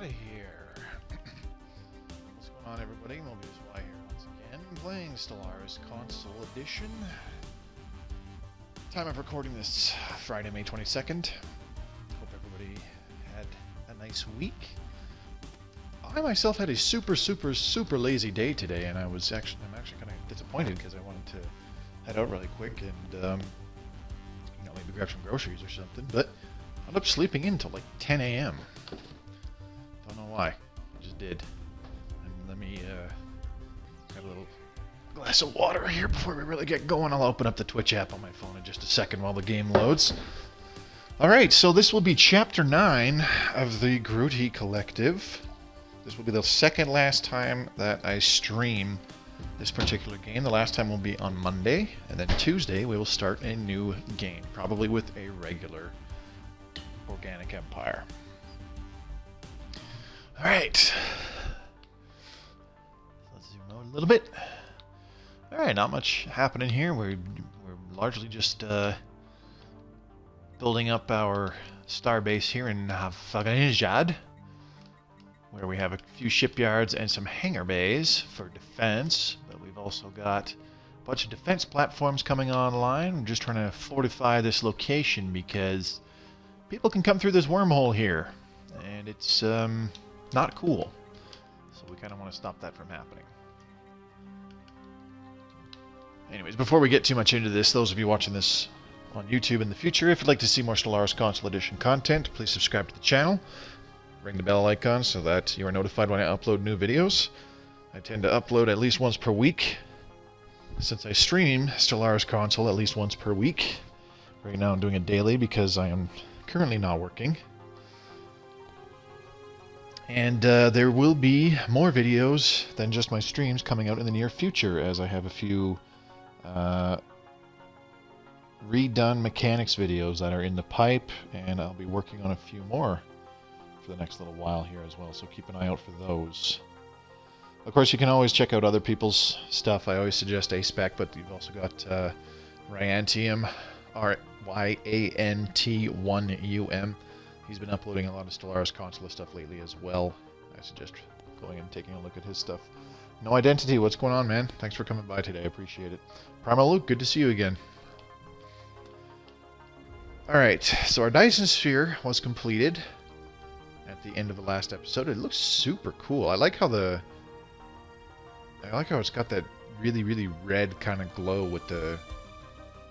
of here. What's going on, everybody? Mobius Y here once again, playing Stellaris Console Edition. Time of recording this Friday, May 22nd. Hope everybody had a nice week. I myself had a super lazy day today, and I'm actually kind of disappointed because I wanted to head out really quick and maybe grab some groceries or something, but I ended up sleeping in until like 10 a.m. Don't know why. I just did. And let me have a little glass of water here before we really get going. I'll open up the Twitch app on my phone in just a second while the game loads. Alright, so this will be Chapter 9 of the Grooti Collective. This will be the second last time that I stream this particular game. The last time will be on Monday, and then Tuesday we will start a new game, probably with a regular organic empire. Alright. Let's zoom out a little bit. Alright, not much happening here. We're largely just building up our star base here in Unedited, where we have a few shipyards and some hangar bays for defense, but we've also got a bunch of defense platforms coming online. We're just trying to fortify this location because people can come through this wormhole here, and it's not cool. So we kind of want to stop that from happening. Anyways, before we get too much into this, those of you watching this on YouTube in the future, if you'd like to see more Stellaris Console Edition content, please subscribe to the channel. Ring the bell icon so that you are notified when I upload new videos. I tend to upload at least once per week, since I stream Stellaris Console at least once per week. Right now I'm doing it daily because I am currently not working. And there will be more videos than just my streams coming out in the near future, as I have a few redone mechanics videos that are in the pipe, and I'll be working on a few more for the next little while here as well, so keep an eye out for those. Of course, you can always check out other people's stuff. I always suggest A-Spec, but you've also got Ryantium, RYANT1UM. He's been uploading a lot of Stellaris Console stuff lately as well. I suggest going and taking a look at his stuff. No Identity, what's going on, man? Thanks for coming by today, I appreciate it. Primal Luke, good to see you again. Alright, so our Dyson Sphere was completed at the end of the last episode. It looks super cool. I like how it's got that really red kind of glow with the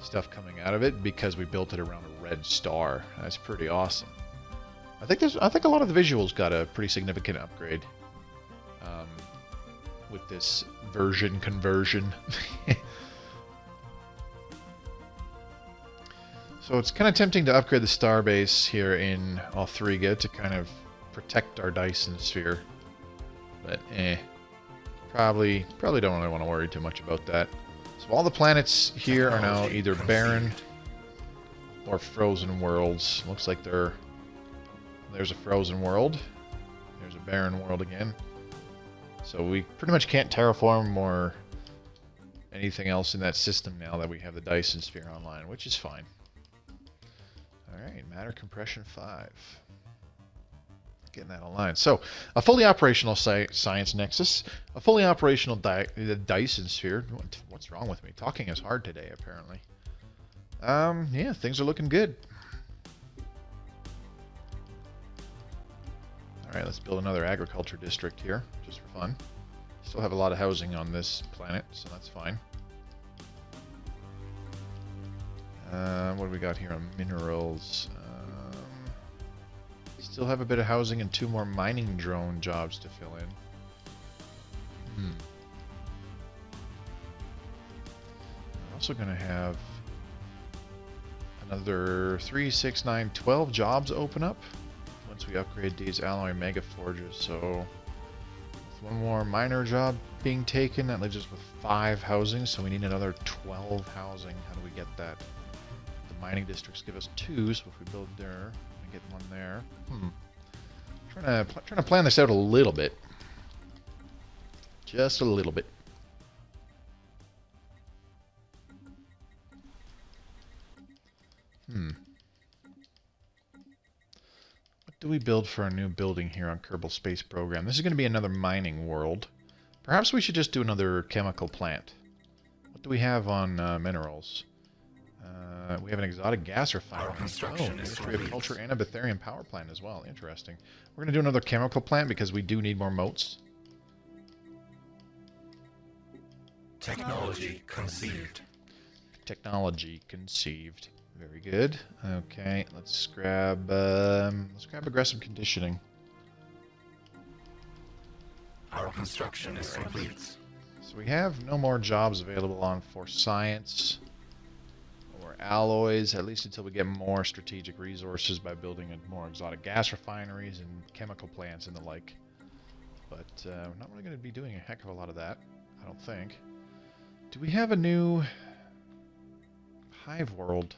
stuff coming out of it, because we built it around a red star. That's pretty awesome. I think a lot of the visuals got a pretty significant upgrade with this version conversion. So it's kind of tempting to upgrade the starbase here in Althriga to kind of protect our Dyson Sphere, but probably don't really want to worry too much about that. So all the planets here are now either barren or frozen worlds. Looks like there's a frozen world, there's a barren world again. So we pretty much can't terraform or anything else in that system now that we have the Dyson Sphere online, which is fine. Alright, Matter Compression 5. Getting that online. So, a fully operational Science Nexus, a fully operational Dyson Sphere. What's wrong with me? Talking is hard today, apparently. Yeah, things are looking good. Alright, let's build another agriculture district here, just for fun. Still have a lot of housing on this planet, so that's fine. What do we got here on minerals? Still have a bit of housing and 2 more mining drone jobs to fill in. I'm also going to have another 3, 6, 9, 12 jobs open up once we upgrade these alloy mega forges. So with 1 more miner job being taken, that leaves us with 5 housing, so we need another 12 housing. How do we get that? The mining districts give us 2, so if we build there, we get 1 there. Trying to plan this out a little bit. Just a little bit. What do we build for a new building here on Kerbal Space Program? This is going to be another mining world. Perhaps we should just do another chemical plant. What do we have on minerals? We have an exotic gas refinery. Ministry of Culture and a Betharian power plant as well. Interesting. We're going to do another chemical plant because we do need more moats. Technology conceived. Technology conceived. Very good. Okay, let's grab aggressive conditioning. Our construction is complete. So we have no more jobs available on for science or alloys, at least until we get more strategic resources by building more exotic gas refineries and chemical plants and the like. But we're not really going to be doing a heck of a lot of that, I don't think. Do we have a new Hive world?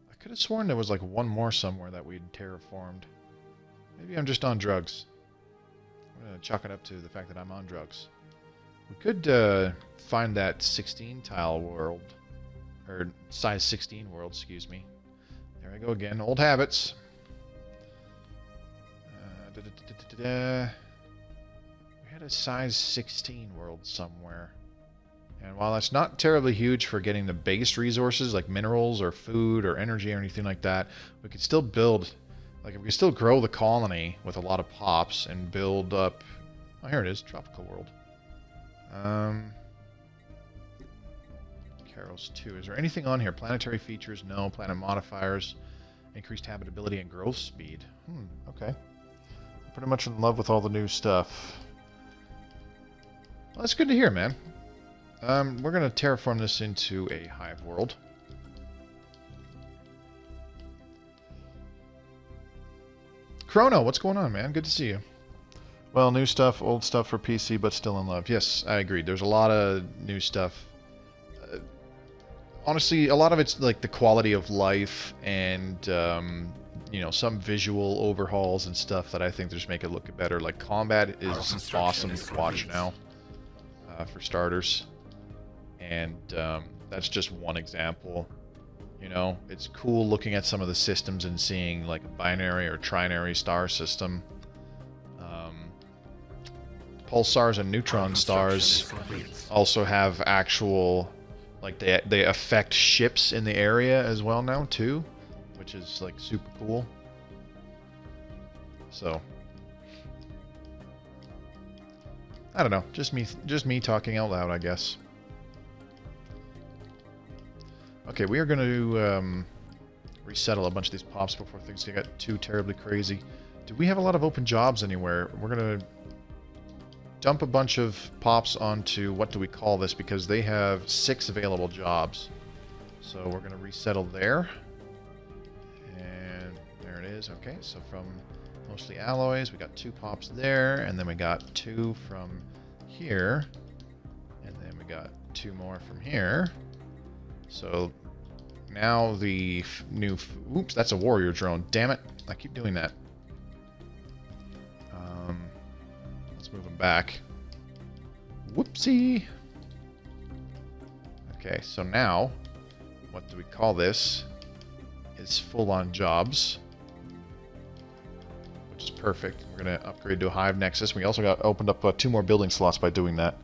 I could have sworn there was like one more somewhere that we'd terraformed. Maybe I'm just on drugs. I'm going to chalk it up to the fact that I'm on drugs. We could find that 16 tile world, or size 16 world, excuse me. There I go again, old habits. We had a size 16 world somewhere. And while that's not terribly huge for getting the base resources like minerals or food or energy or anything like that, we could still build, like we could still grow the colony with a lot of pops and build up. Oh, here it is, tropical world. Carols 2. Is there anything on here? Planetary features? No. Planet modifiers. Increased habitability and growth speed. Okay. I'm pretty much in love with all the new stuff. Well, that's good to hear, man. We're going to terraform this into a hive world. Chrono, what's going on, man? Good to see you. Well, new stuff, old stuff for PC, but still in love. Yes, I agree. There's a lot of new stuff. Honestly, a lot of it's like the quality of life and, you know, some visual overhauls and stuff that I think just make it look better. Like, combat is awesome to watch now, for starters. And that's just one example. You know, it's cool looking at some of the systems and seeing like a binary or trinary star system. Pulsars and neutron stars also have actual, like they affect ships in the area as well now too, which is like super cool. So I don't know, just me talking out loud, I guess. Okay, we are going to resettle a bunch of these pops before things get too terribly crazy. Do we have a lot of open jobs anywhere? We're going to dump a bunch of pops onto, what do we call this? Because they have 6 available jobs. So we're going to resettle there. And there it is. Okay, so from mostly alloys, we got 2 pops there. And then we got 2 from here. And then we got 2 more from here. So now the new... Oops, that's a warrior drone. Damn it. I keep doing that. Let's move them back. Whoopsie. Okay, so now, what do we call this? It's full-on jobs, which is perfect. We're going to upgrade to a Hive Nexus. We also got opened up 2 more building slots by doing that.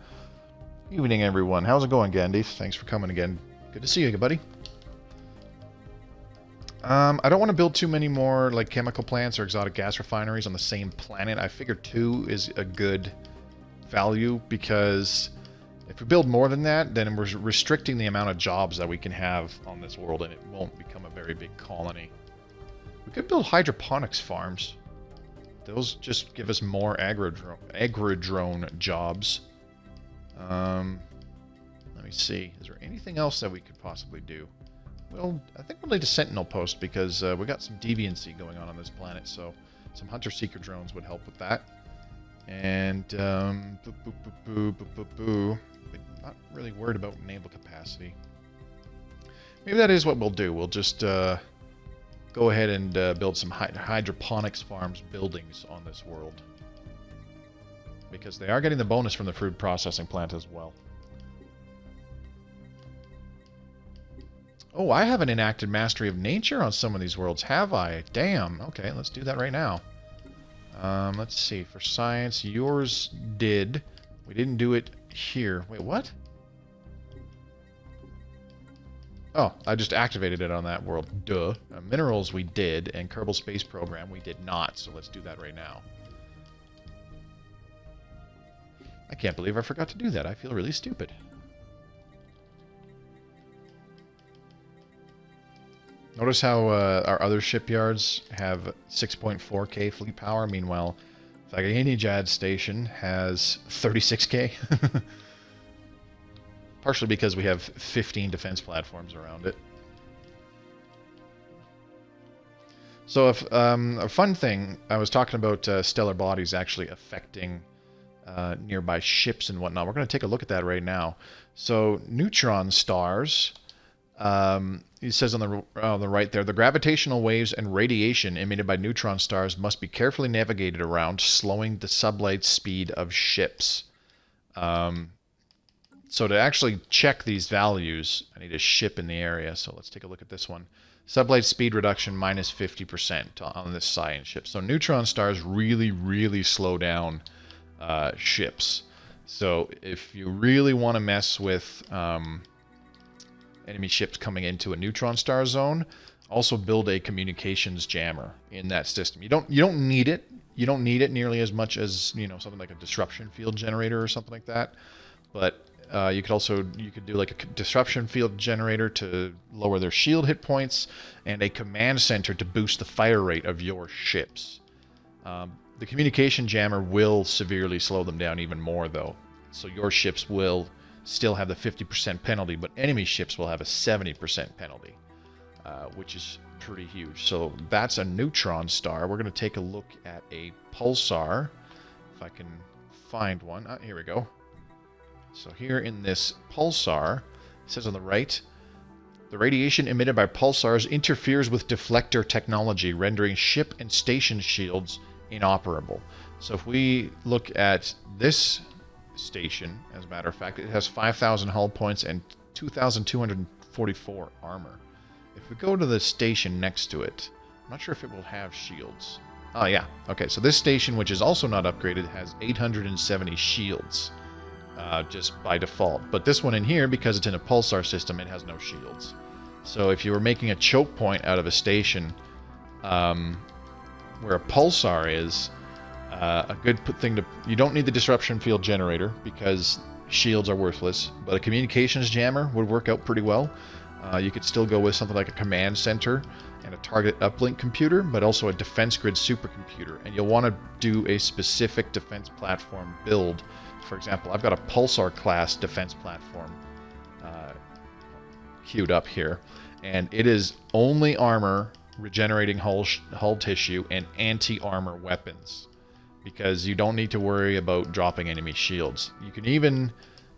Evening, everyone. How's it going, Gandhi? Thanks for coming again. Good to see you, buddy. I don't want to build too many more like chemical plants or exotic gas refineries on the same planet. I figure 2 is a good value because if we build more than that, then we're restricting the amount of jobs that we can have on this world, and it won't become a very big colony. We could build hydroponics farms. Those just give us more agrodrone jobs. Let me see. Is there anything else that we could possibly do? Well, I think we'll need a sentinel post because we got some deviancy going on this planet, so some hunter-seeker drones would help with that. And, but not really worried about naval capacity. Maybe that is what we'll do. We'll just go ahead and build some hydroponics farms buildings on this world. Because they are getting the bonus from the food processing plant as well. Oh, I have an enacted mastery of nature on some of these worlds, have I? Damn. Okay, let's do that right now. Let's see. For science, yours did. We didn't do it here. Wait, what? Oh, I just activated it on that world. Duh. Minerals we did, and Kerbal Space Program we did not, so let's do that right now. I can't believe I forgot to do that. I feel really stupid. Notice how our other shipyards have 6.4k fleet power. Meanwhile, Unedited Station has 36k. Partially because we have 15 defense platforms around it. So if, a fun thing, I was talking about stellar bodies actually affecting nearby ships and whatnot. We're going to take a look at that right now. So neutron stars, it says on the right there, the gravitational waves and radiation emitted by neutron stars must be carefully navigated around, slowing the sublight speed of ships. So to actually check these values, I need a ship in the area. So let's take a look at this one. Sublight speed reduction minus 50% on this science ship. So neutron stars really, really slow down ships. So if you really want to mess with enemy ships coming into a neutron star zone, also build a communications jammer in that system. You don't need it. You don't need it nearly as much as, you know, something like a disruption field generator or something like that. But you could do like a disruption field generator to lower their shield hit points, and a command center to boost the fire rate of your ships. The communication jammer will severely slow them down even more, though. So your ships will still have the 50% penalty, but enemy ships will have a 70% penalty, which is pretty huge. So that's a neutron star. We're going to take a look at a pulsar, if I can find one. Here we go. So here in this pulsar, it says on the right, the radiation emitted by pulsars interferes with deflector technology, rendering ship and station shields inoperable. So if we look at this station, as a matter of fact, it has 5,000 hull points and 2,244 armor. If we go to the station next to it, I'm not sure if it will have shields. Oh yeah, okay, so this station, which is also not upgraded, has 870 shields. Just by default. But this one in here, because it's in a pulsar system, it has no shields. So if you were making a choke point out of a station where a pulsar is, a good thing to... You don't need the disruption field generator because shields are worthless, but a communications jammer would work out pretty well. You could still go with something like a command center and a target uplink computer, but also a defense grid supercomputer. And you'll want to do a specific defense platform build. For example, I've got a Pulsar class defense platform queued up here, and it is only armor, regenerating hull tissue, and anti-armor weapons, because you don't need to worry about dropping enemy shields. You can even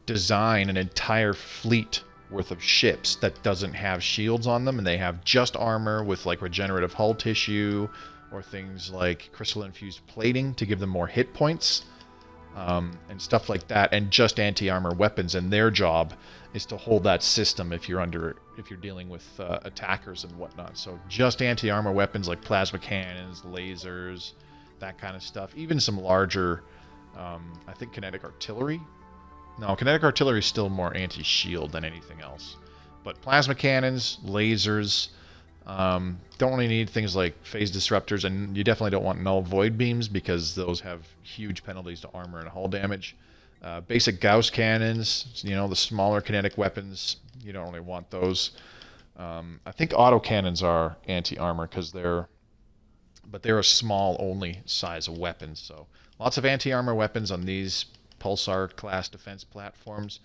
design an entire fleet worth of ships that doesn't have shields on them, and they have just armor with like regenerative hull tissue or things like crystal infused plating to give them more hit points. And stuff like that, and just anti-armor weapons, and their job is to hold that system if you're dealing with attackers and whatnot. So just anti-armor weapons like plasma cannons, lasers, that kind of stuff. Even some larger, I think kinetic artillery. No, kinetic artillery is still more anti-shield than anything else. But plasma cannons, lasers, don't really need things like phase disruptors, and you definitely don't want null void beams because those have huge penalties to armor and hull damage. Basic Gauss cannons, you know, the smaller kinetic weapons, you don't really want those. I think autocannons are anti-armor because they're a small only size of weapons. So lots of anti-armor weapons on these Pulsar class defense platforms.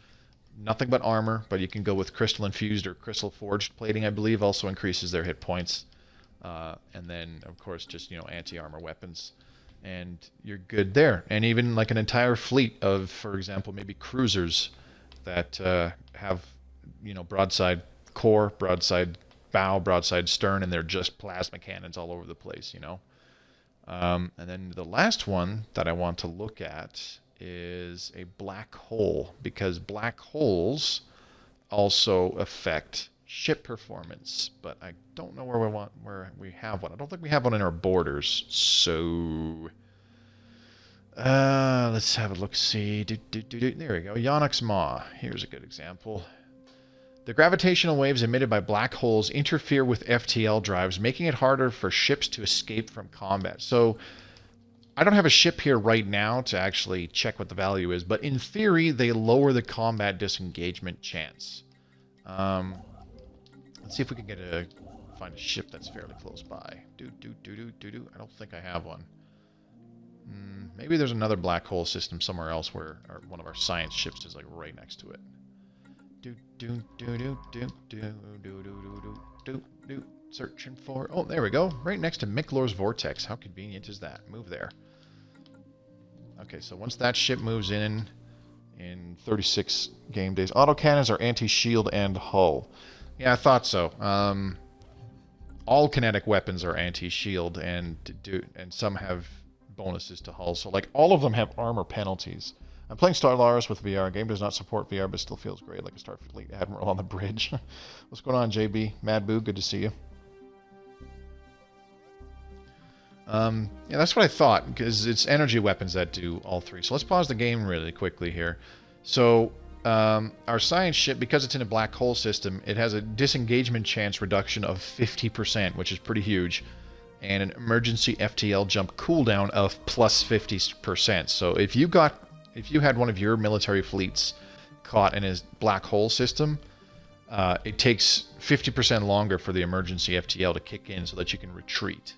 Nothing but armor, but you can go with crystal infused or crystal forged plating, I believe, also increases their hit points. And then, of course, just, you know, anti-armor weapons. And you're good there. And even like an entire fleet of, for example, maybe cruisers that have, you know, broadside core, broadside bow, broadside stern, and they're just plasma cannons all over the place, you know. And then the last one that I want to look at is a black hole, because black holes also affect ship performance, but I don't know where we have one. I don't think we have one in our borders. So Let's have a look. See. There we go. Yonox Maw. Here's a good example. The gravitational waves emitted by black holes interfere with FTL drives, making it harder for ships to escape from combat. So, I don't have a ship here right now to actually check what the value is, but in theory, they lower the combat disengagement chance. Let's see if we can find a ship that's fairly close by. I don't think I have one. Maybe there's another black hole system somewhere else where one of our science ships is like right next to it. Searching for... Oh, there we go. Right next to Miklor's Vortex. How convenient is that? Move there. Okay, so once that ship moves in 36 game days... Autocannons are anti-shield and hull. Yeah, I thought so. All kinetic weapons are anti-shield, and some have bonuses to hull. So, like, all of them have armor penalties. I'm playing Stellaris with VR. Game does not support VR, but still feels great, like a Starfleet Admiral on the bridge. What's going on, JB? Mad Boo, good to see you. Yeah, that's what I thought, because it's energy weapons that do all three. So let's pause the game really quickly here. So, our science ship, because it's in a black hole system, it has a disengagement chance reduction of 50%, which is pretty huge, and an emergency FTL jump cooldown of plus 50%. So if you had one of your military fleets caught in a black hole system, it takes 50% longer for the emergency FTL to kick in so that you can retreat.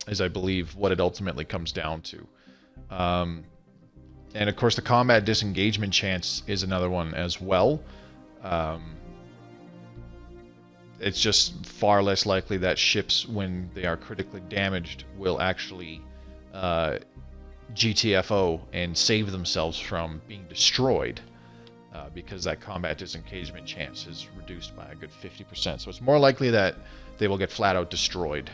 Is I believe what it ultimately comes down to. And of course the combat disengagement chance is another one as well. It's just far less likely that ships, when they are critically damaged, will actually GTFO and save themselves from being destroyed, because that combat disengagement chance is reduced by a good 50%. So it's more likely that they will get flat out destroyed.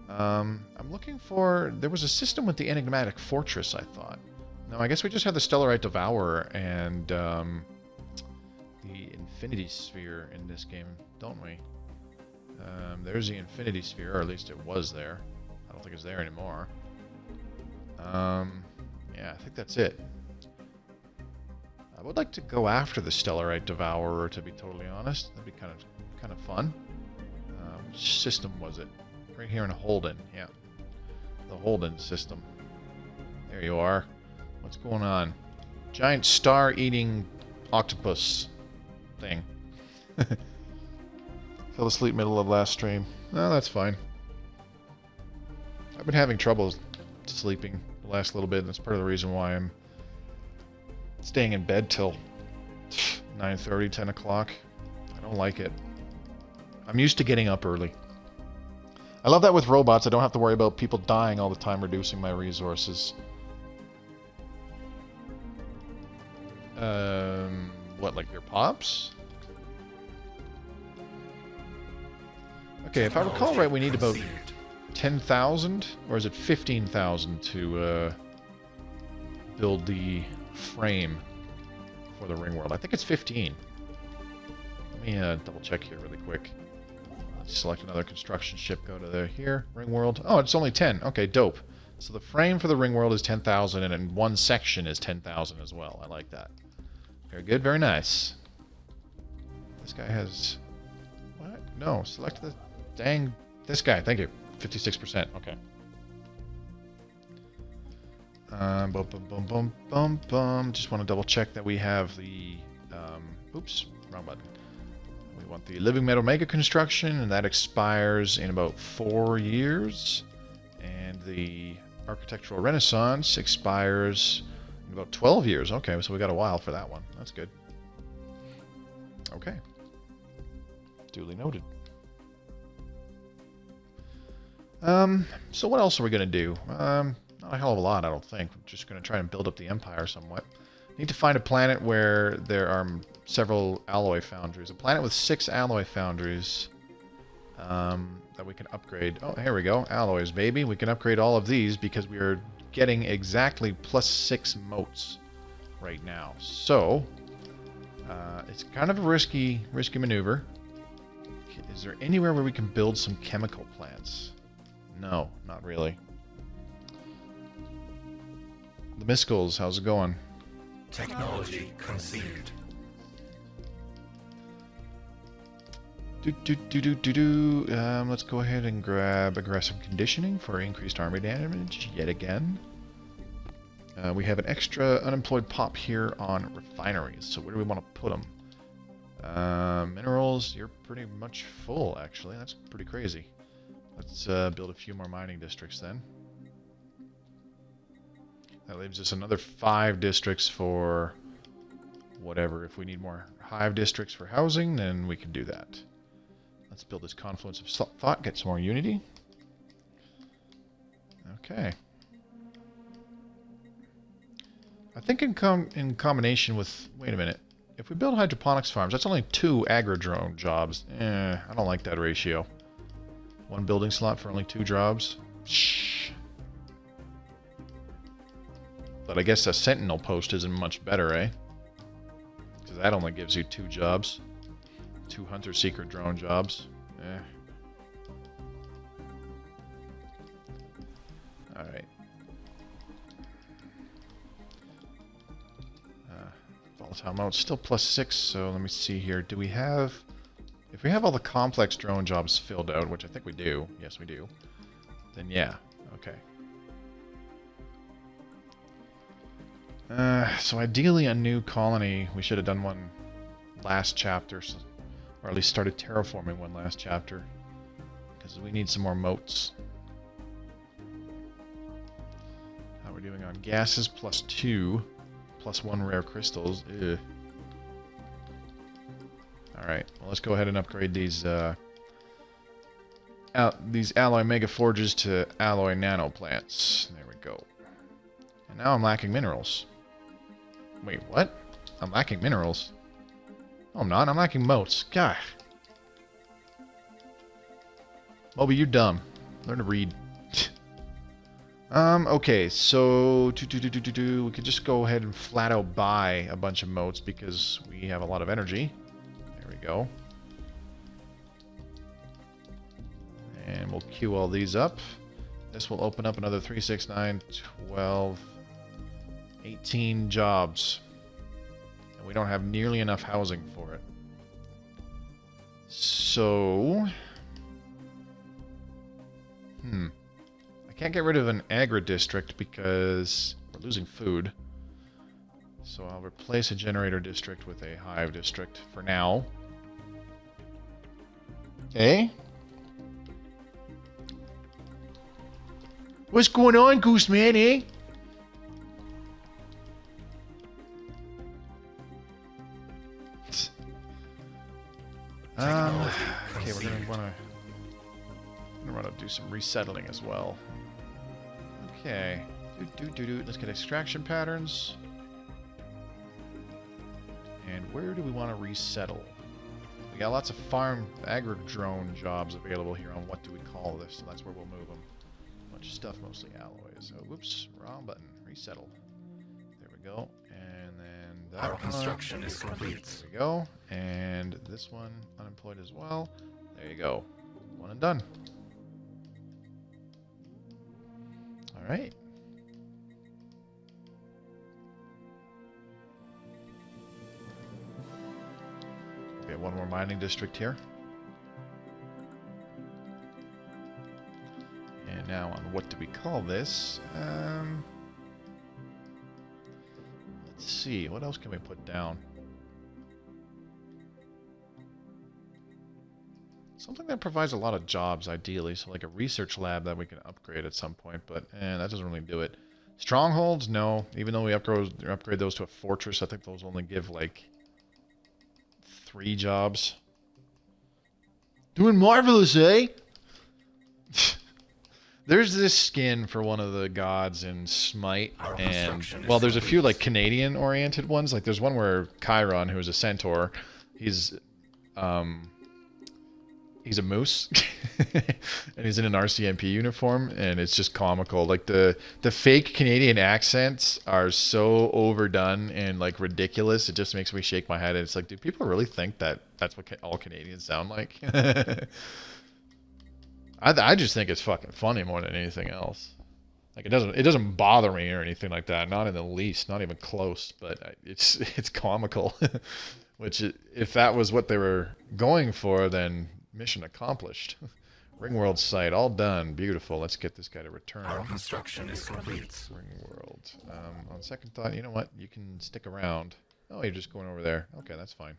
I'm looking for... There was a system with the enigmatic fortress, I thought. No, I guess we just have the Stellar Devourer and the Infinity Sphere in this game, don't we? There's the Infinity Sphere, or at least it was there. I don't think it's there anymore. Yeah, I think that's it. I would like to go after the Stellar Devourer, to be totally honest. That'd be kind of fun. Which system was it? Right here in Holden, yeah. The Holden system. There you are. What's going on? Giant star-eating octopus thing. Fell asleep middle of last stream. No, that's fine. I've been having trouble sleeping the last little bit. That's part of the reason why I'm staying in bed till 9:30, 10 o'clock. I don't like it. I'm used to getting up early. I love that with robots. I don't have to worry about people dying all the time, reducing my resources. What, like your pops? Okay, if I recall right, we need about 10,000, or is it 15,000 to build the frame for the ring world? I think it's 15. Let me double check here really quick. Let's select another construction ship, go to here, ring world. Oh, it's only 10. Okay, dope. So the frame for the ring world is 10,000, and in one section is 10,000 as well. I like that. Very good, very nice. This guy has... What? No, select the dang... This guy, thank you. 56%, okay. Just want to double check that we have the... oops, wrong button. We want the Living Metal Mega Construction, and that expires in about 4 years. And the Architectural Renaissance expires in about 12 years. Okay, so we got a while for that one. That's good. Okay. Duly noted. So what else are we going to do? Not a hell of a lot, I don't think. We're just going to try and build up the Empire somewhat. Need to find a planet where there are several alloy foundries. A planet with 6 alloy foundries that we can upgrade. Oh, here we go. Alloys, baby. We can upgrade all of these because we are getting exactly +6 motes right now. So, it's kind of a risky maneuver. Is there anywhere where we can build some chemical plants? No, not really. The Miscals, how's it going? Technology conceived. Let's go ahead and grab aggressive conditioning for increased army damage yet again. We have an extra unemployed pop here on refineries, so where do we want to put them? Minerals, you're pretty much full, actually. That's pretty crazy. Let's build a few more mining districts then. That leaves us another 5 districts for whatever. If we need more hive districts for housing, then we can do that. Let's build this confluence of thought, get some more unity. Okay. I think in combination with... Wait a minute. If we build hydroponics farms, that's only 2 agri-drone jobs. I don't like that ratio. 1 building slot for only 2 jobs. Shh. But I guess a sentinel post isn't much better, eh? Because that only gives you 2 jobs. 2 hunter-seeker drone jobs. Alright. Volatile mode still +6, so let me see here. Do we have... If we have all the complex drone jobs filled out, which I think we do. Yes, we do. Then yeah. Okay. So ideally a new colony. We should have done one last chapter. Or at least started terraforming one last chapter. Because we need some more moats. How are we doing on gases? +2. +1 rare crystals. Ugh. Alright, well let's go ahead and upgrade these alloy mega forges to alloy nano plants. There we go. And now I'm lacking minerals. Wait, what? I'm lacking minerals? No, I'm not. I'm lacking moats. Gosh. Moby, you're dumb. Learn to read. Okay, so... we could just go ahead and flat out buy a bunch of moats because we have a lot of energy. There we go. And we'll queue all these up. This will open up another 3, 6, 9, 12, 18 jobs. And we don't have nearly enough housing for it. So... I can't get rid of an agri-district because we're losing food. So I'll replace a generator district with a hive district for now. Okay. What's going on, Goose Man, eh? Okay, we're gonna wanna do some resettling as well. Okay. Let's get extraction patterns. And where do we want to resettle? We got lots of farm agri-drone jobs available here on what do we call this, so that's where we'll move them. Bunch of stuff, mostly alloys. Oh, whoops, wrong button. Resettle. There we go. And then that Our construction is complete. There we go. And this one, unemployed as well. There you go. One and done. Alright. We have one more mining district here. And now on what do we call this? Let's see, what else can we put down? Something that provides a lot of jobs, ideally. So like a research lab that we can upgrade at some point, but that doesn't really do it. Strongholds, no. Even though we upgrade those to a fortress, I think those only give like 3 jobs. Doing marvelous, eh? There's this skin for one of the gods in Smite, and well, there's a few like Canadian-oriented ones. Like there's one where Chiron, who is a centaur, he's a moose, and he's in an RCMP uniform, and it's just comical. Like the fake Canadian accents are so overdone and like ridiculous. It just makes me shake my head. And it's like, do people really think that that's what all Canadians sound like? I just think it's fucking funny more than anything else. Like it doesn't bother me or anything like that. Not in the least, not even close. But it's comical. Which if that was what they were going for, then mission accomplished. Ringworld site all done, beautiful. Let's get this guy to return. Our construction is complete. Ringworld. On second thought, you know what? You can stick around. Oh, you're just going over there. Okay, that's fine.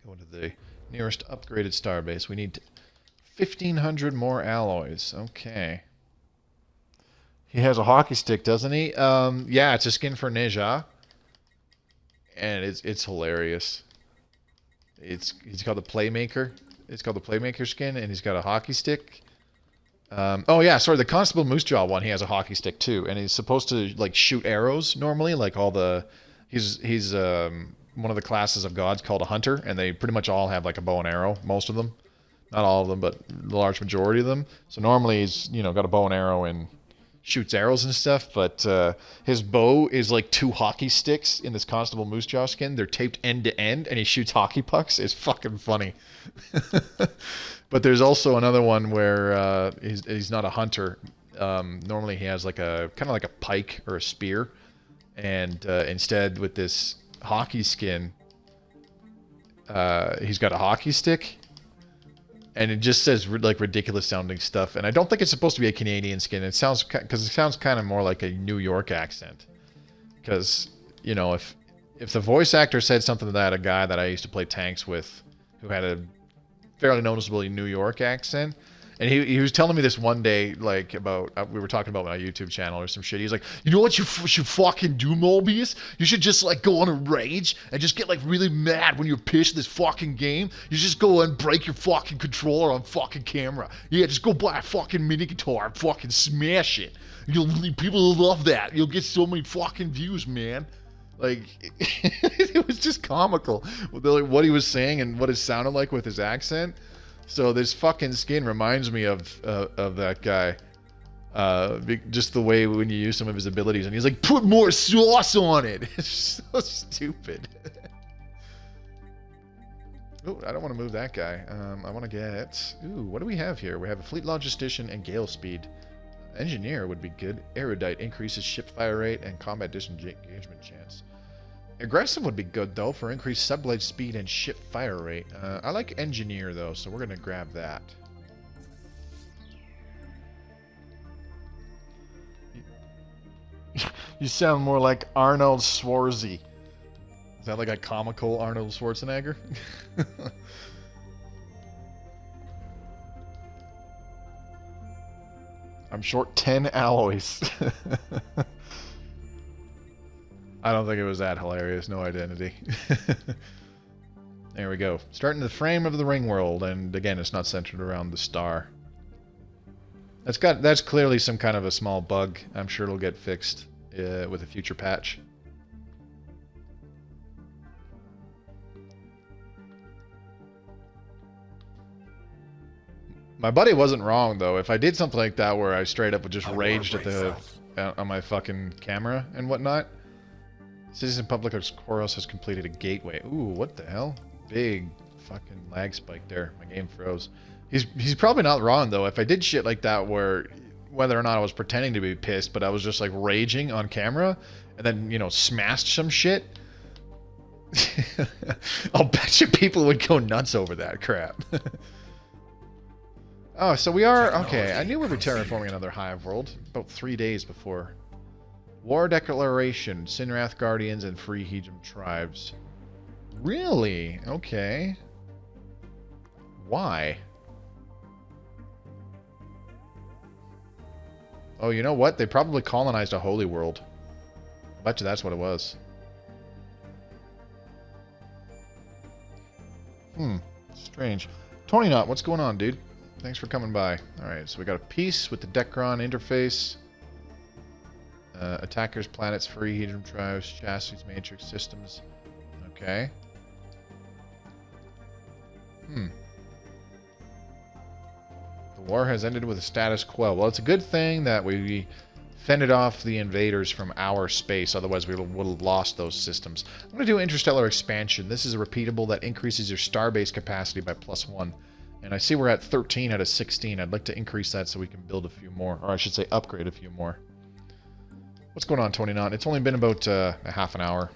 Go to the nearest upgraded starbase. We need 1,500 more alloys. Okay. He has a hockey stick, doesn't he? Yeah, it's a skin for Neja. And it's hilarious. He's called the Playmaker. It's called the Playmaker skin, and he's got a hockey stick. Oh yeah, sorry, the Constable Moosejaw one, he has a hockey stick too, and he's supposed to like shoot arrows normally, like all the. He's one of the classes of gods called a hunter, and they pretty much all have like a bow and arrow. Most of them, not all of them, but the large majority of them. So normally he's got a bow and arrow and shoots arrows and stuff, but his bow is like 2 hockey sticks in this Constable Moosejaw skin. They're taped end to end, and he shoots hockey pucks. It's fucking funny. But there's also another one where he's not a hunter. Normally he has like a kind of like a pike or a spear, and instead with this hockey skin, he's got a hockey stick. And it just says like ridiculous sounding stuff, and I don't think it's supposed to be a Canadian skin. It sounds kind of more like a New York accent. Because if the voice actor said something to that, a guy that I used to play tanks with, who had a fairly noticeably New York accent, and he was telling me this one day, like about we were talking about my YouTube channel or some shit. He's like, you know what you should fucking do, Mobius? You should just like go on a rage and just get like really mad when you're pissed this fucking game. You just go and break your fucking controller on fucking camera. Yeah, just go buy a fucking mini guitar and fucking smash it. People will love that. You'll get so many fucking views, man. Like it was just comical with what he was saying and what it sounded like with his accent. So this fucking skin reminds me of that guy. Just the way when you use some of his abilities, and he's like, put more sauce on it. It's so stupid. Oh, I don't want to move that guy. I want to get... Ooh, what do we have here? We have a Fleet Logistician and Gale Speed. Engineer would be good. Erudite increases ship fire rate and combat disengagement chance. Aggressive would be good, though, for increased subblade speed and ship fire rate. I like Engineer, though, so we're going to grab that. You sound more like Arnold Schwarzenegger. Is that like a comical Arnold Schwarzenegger? I'm short 10 alloys. I don't think it was that hilarious. No identity. There we go. Starting the frame of the ring world, and again, it's not centered around the star. That's clearly some kind of a small bug. I'm sure it'll get fixed with a future patch. My buddy wasn't wrong though. If I did something like that where I straight up just raged at on my fucking camera and whatnot. Citizen Public Course has completed a gateway. Ooh, what the hell? Big fucking lag spike there. My game froze. He's probably not wrong though. If I did shit like that where whether or not I was pretending to be pissed, but I was just like raging on camera and then, smashed some shit. I'll bet you people would go nuts over that crap. Oh, so we are... Okay, I knew we were terraforming another Hive world about 3 days before. War Declaration, Sinrath Guardians, and Free Hedron Tribes. Really? Okay. Why? Oh, you know what? They probably colonized a holy world. I bet you that's what it was. Strange. Tony Knott, what's going on, dude? Thanks for coming by. Alright, so we got a piece with the Decron interface. Attackers, planets, free Hedron tribes, chassis, matrix systems. Okay. The war has ended with a status quo. Well, it's a good thing that we fended off the invaders from our space, otherwise we would have lost those systems. I'm going to do Interstellar Expansion. This is a repeatable that increases your starbase capacity by +1. And I see we're at 13 out of 16. I'd like to increase that so we can build a few more. Or I should say upgrade a few more. What's going on, 29? It's only been about a half an hour.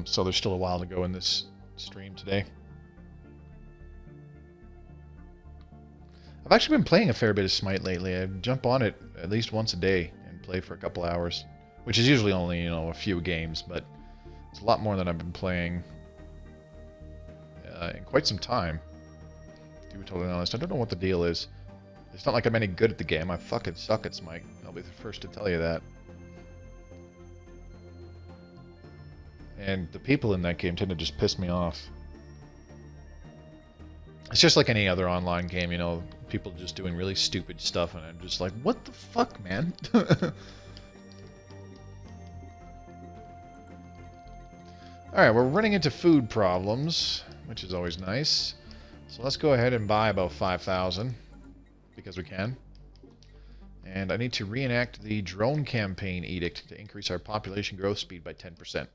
So there's still a while to go in this stream today. I've actually been playing a fair bit of Smite lately. I jump on it at least once a day and play for a couple hours. Which is usually only, you know, a few games, but it's a lot more than I've been playing in quite some time. To be totally honest, I don't know what the deal is. It's not like I'm any good at the game. I fucking suck at Smite. I'll be the first to tell you that. And the people in that game tend to just piss me off. It's just like any other online game, you know, people just doing really stupid stuff, and I'm just like, what the fuck, man? Alright, we're running into food problems, which is always nice. So let's go ahead and buy about 5,000, because we can. And I need to reenact the drone campaign edict to increase our population growth speed by 10%.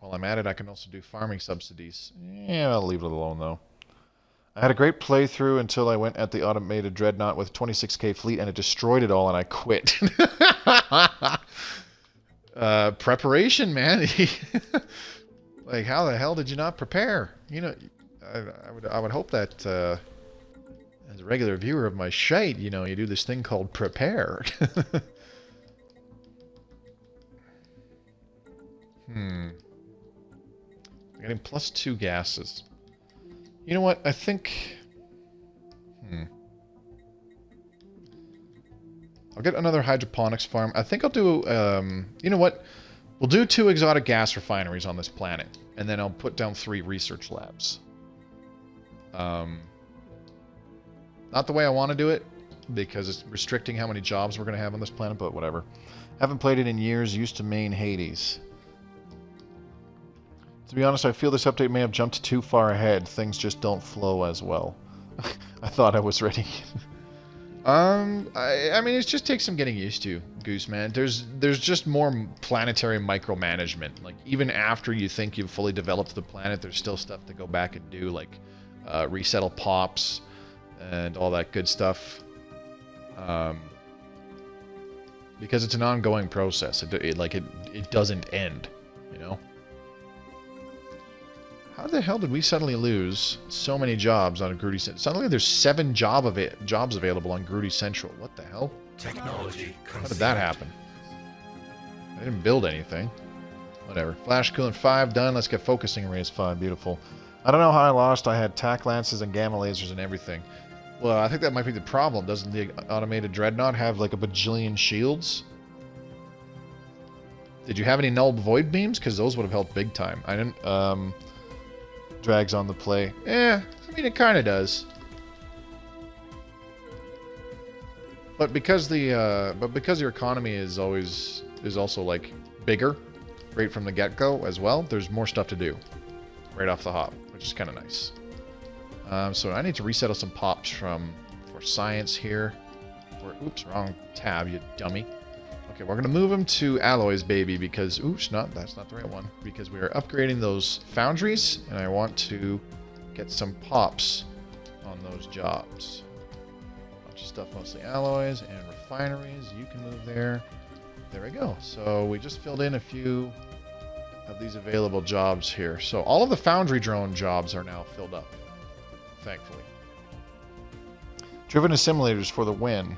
While I'm at it, I can also do farming subsidies. Yeah, I'll leave it alone, though. I had a great playthrough until I went at the automated dreadnought with 26k fleet, and it destroyed it all, and I quit. Preparation, man. Like, how the hell did you not prepare? You know, I would hope that as a regular viewer of my shite, you know, you do this thing called prepare. I'm getting +2 gases. You know what? I think... I'll get another hydroponics farm. I think I'll do... you know what? We'll do 2 exotic gas refineries on this planet. And then I'll put down 3 research labs. Not the way I want to do it, because it's restricting how many jobs we're going to have on this planet, but whatever. Haven't played it in years. Used to main Hades. To be honest, I feel this update may have jumped too far ahead. Things just don't flow as well. I thought I was ready. I mean, it just takes some getting used to, Goose, man. There's just more planetary micromanagement. Like, even after you think you've fully developed the planet, there's still stuff to go back and do, like resettle pops and all that good stuff. Because it's an ongoing process. It doesn't end, you know? How the hell did we suddenly lose so many jobs on a Grooti Central? Suddenly there's 7 jobs available on Grooti Central. What the hell? Technology How did that happen? I didn't build anything. Whatever. Flash coolant 5 done. Let's get focusing arrays 5. Beautiful. I don't know how I lost. I had tac lances and gamma lasers and everything. Well, I think that might be the problem. Doesn't the automated dreadnought have like a bajillion shields? Did you have any null void beams? Because those would have helped big time. I didn't... Drags on the play. I mean, it kind of does. But because your economy is also like bigger, right from the get-go as well, there's more stuff to do right off the hop, which is kind of nice. So I need to resettle some pops for science here. Oops, wrong tab, you dummy. Okay, we're gonna move them to alloys, baby, because that's not the right one. Because we are upgrading those foundries, and I want to get some pops on those jobs. Bunch of stuff, mostly alloys and refineries. You can move there. There we go. So we just filled in a few of these available jobs here. So all of the foundry drone jobs are now filled up, thankfully. Driven assimilators for the win.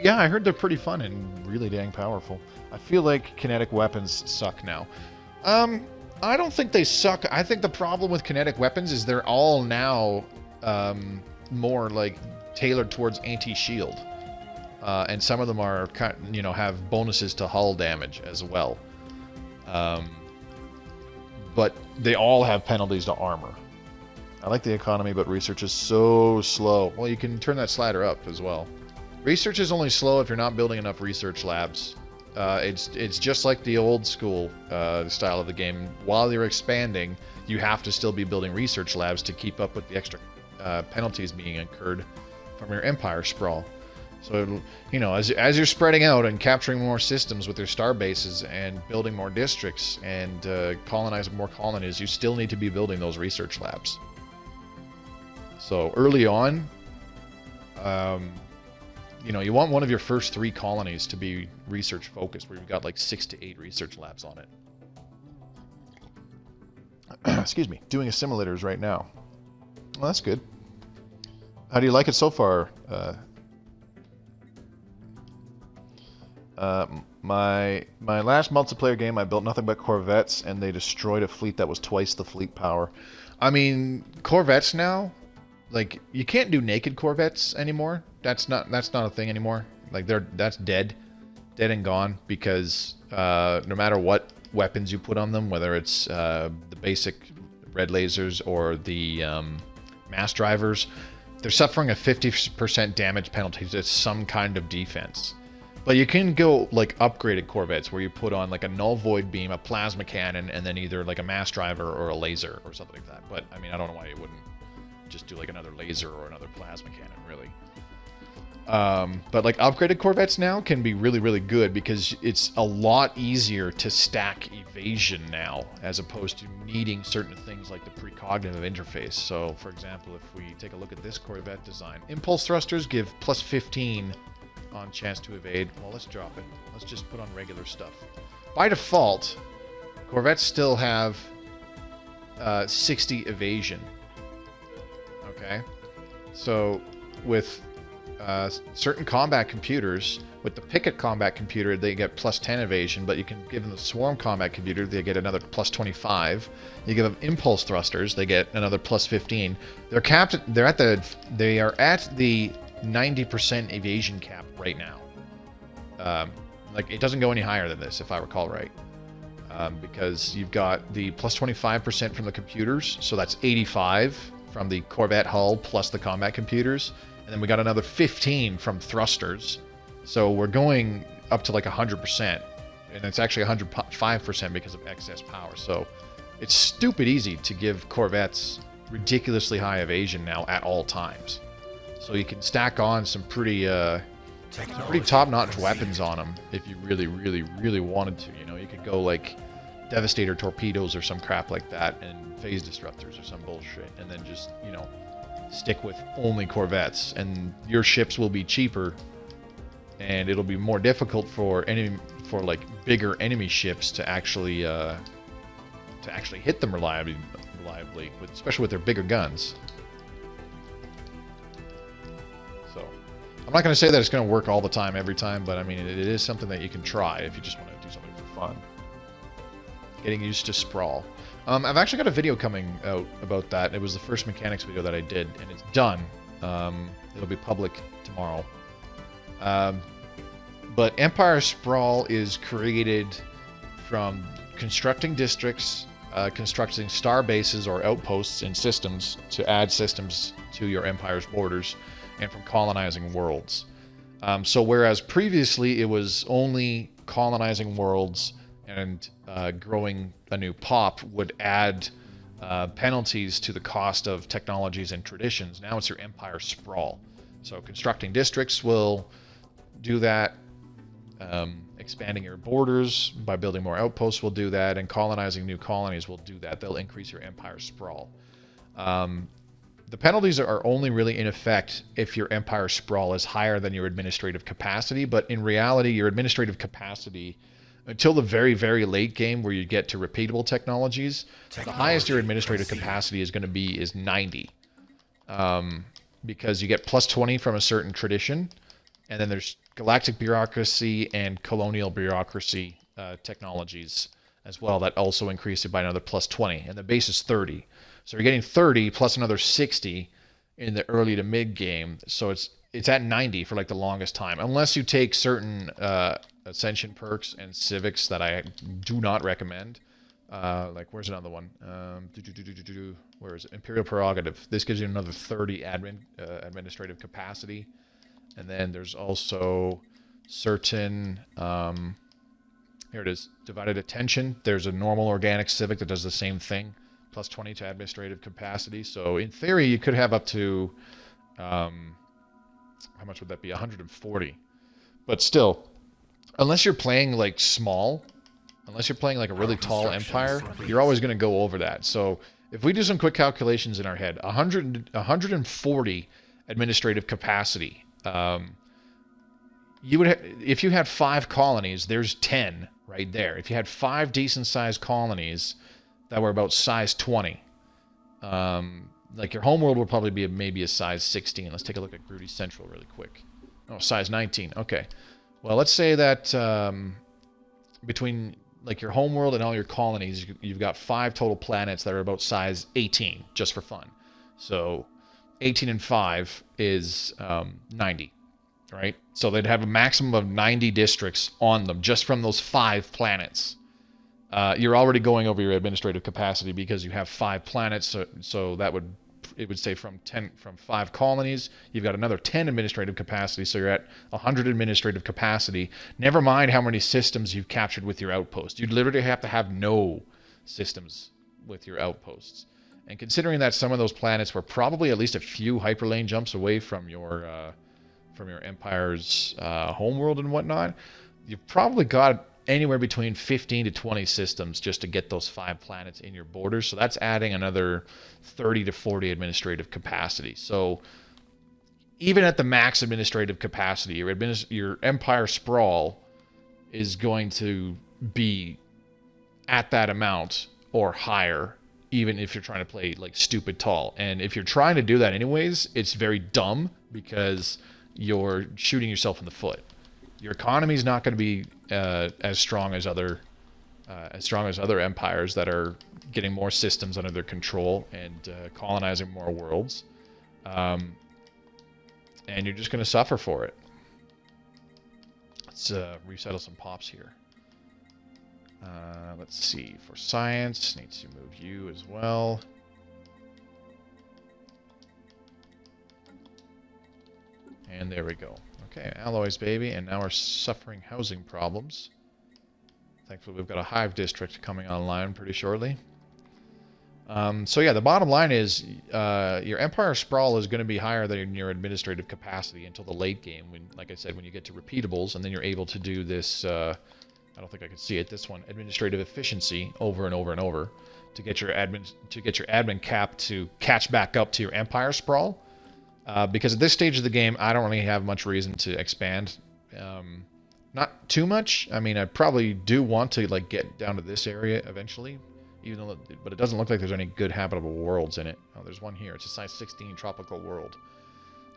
Yeah, I heard they're pretty fun and really dang powerful. I feel like kinetic weapons suck now. I don't think they suck. I think the problem with kinetic weapons is they're all now more like tailored towards anti-shield. And some of them are, you know, have bonuses to hull damage as well. But they all have penalties to armor. I like the economy, but research is so slow. Well, you can turn that slider up as well. Research is only slow if you're not building enough research labs. It's just like the old school style of the game. While you're expanding, you have to still be building research labs to keep up with the extra penalties being incurred from your empire sprawl. So, you know, as you're spreading out and capturing more systems with your star bases and building more districts and colonizing more colonies, you still need to be building those research labs. So early on, you know, you want one of your first 3 colonies to be research focused, where you've got like 6 to 8 research labs on it. Excuse me, doing simulators right now. Well, that's good. How do you like it so far? My last multiplayer game, I built nothing but Corvettes, and they destroyed a fleet that was twice the fleet power. I mean, Corvettes now, like, you can't do naked Corvettes anymore. That's not a thing anymore. Like, that's dead and gone, because no matter what weapons you put on them, whether it's the basic red lasers or the mass drivers, they're suffering a 50% damage penalty to some kind of defense. But you can go like upgraded Corvettes where you put on like a null void beam, a plasma cannon, and then either like a mass driver or a laser or something like that. But I mean, I don't know why you wouldn't just do like another laser or another plasma cannon, really. But like upgraded Corvettes now can be really, really good because it's a lot easier to stack evasion now as opposed to needing certain things like the precognitive interface. So for example, if we take a look at this Corvette design, impulse thrusters give plus 15 on chance to evade. Well, let's drop it. Let's just put on regular stuff. By default, Corvettes still have 60 evasion. Okay? So with certain combat computers, with the Picket combat computer, they get plus 10 evasion, but you can give them the Swarm combat computer, they get another plus 25. You give them impulse thrusters, they get another plus 15. They are at the 90% evasion cap right now. Like, it doesn't go any higher than this, if I recall right. Because you've got the plus 25% from the computers, so that's 85 from the Corvette hull plus the combat computers. And then we got another 15 from thrusters. So we're going up to like 100%. And it's actually 105% because of excess power. So it's stupid easy to give Corvettes ridiculously high evasion now at all times. So you can stack on some pretty top-notch weapons on them if you really, really, really wanted to. You know, you could go like Devastator torpedoes or some crap like that, and phase disruptors or some bullshit, and then just, you know, stick with only Corvettes, and your ships will be cheaper, and it'll be more difficult for like bigger enemy ships to actually hit them reliably, especially with their bigger guns. So, I'm not going to say that it's going to work all the time, every time, but I mean, it is something that you can try if you just want to do something for fun. Getting used to sprawl. I've actually got a video coming out about that. It was the first mechanics video that I did, and it's done. It'll be public tomorrow. But Empire Sprawl is created from constructing districts, constructing star bases or outposts in systems to add systems to your Empire's borders, and from colonizing worlds. So whereas previously it was only colonizing worlds and growing a new pop would add penalties to the cost of technologies and traditions, now it's your Empire Sprawl. So constructing districts will do that, expanding your borders by building more outposts will do that, and colonizing new colonies will do that. They'll increase your Empire Sprawl. The penalties are only really in effect if your Empire Sprawl is higher than your administrative capacity, but in reality, your administrative capacity, until the very, very late game where you get to repeatable technologies, the highest your administrative capacity is going to be is 90. Because you get plus 20 from a certain tradition, and then there's galactic bureaucracy and colonial bureaucracy technologies as well that also increase it by another plus 20, and the base is 30. So you're getting 30 plus another 60 in the early to mid game, so it's at 90 for like the longest time, unless you take certain Ascension perks and civics that I do not recommend. Like, where's another one? Where is it? Imperial Prerogative. This gives you another 30 administrative capacity. And then there's also certain, here it is, Divided Attention. There's a normal organic civic that does the same thing, plus 20 to administrative capacity. So in theory, you could have up to how much would that be? 140. But still, unless you're playing like small, unless you're playing like a really tall empire, you're always going to go over that. So if we do some quick calculations in our head, 140 administrative capacity. You would if you had 5 colonies, there's 10 right there. If you had 5 decent sized colonies that were about size 20, like your homeworld would probably be maybe a size 16. Let's take a look at Grooti Central really quick. Oh, size 19. Okay. Well, let's say that between like your homeworld and all your colonies, you've got 5 total planets that are about size 18, just for fun. So 18 and 5 is 90, right? So they'd have a maximum of 90 districts on them just from those 5 planets. You're already going over your administrative capacity because you have 5 planets, so that would, it would say from 5 colonies, you've got another 10 administrative capacity, so you're at 100 administrative capacity. Never mind how many systems you've captured with your outpost. You'd literally have to have no systems with your outposts. And considering that some of those planets were probably at least a few hyperlane jumps away from your empire's homeworld and whatnot, you've probably got anywhere between 15 to 20 systems just to get those 5 planets in your borders. So that's adding another 30 to 40 administrative capacity. So even at the max administrative capacity, your empire sprawl is going to be at that amount or higher, even if you're trying to play like stupid tall. And if you're trying to do that anyways, it's very dumb because you're shooting yourself in the foot. Your economy is not going to be as strong as other empires that are getting more systems under their control and colonizing more worlds, and you're just going to suffer for it. Let's resettle some pops here. Let's see, for science, needs to move you as well. And there we go. Okay, alloys, baby, and now we're suffering housing problems. Thankfully, we've got a Hive district coming online pretty shortly. So yeah, the bottom line is your empire sprawl is going to be higher than your administrative capacity until the late game. When, like I said, when you get to repeatables, and then you're able to do this. I don't think I can see it. This one, administrative efficiency, over and over and over, to get your admin cap to catch back up to your empire sprawl. Because at this stage of the game, I don't really have much reason to expand. Not too much. I mean, I probably do want to like get down to this area eventually, even though, but it doesn't look like there's any good habitable worlds in it. Oh, there's one here. It's a size 16 tropical world.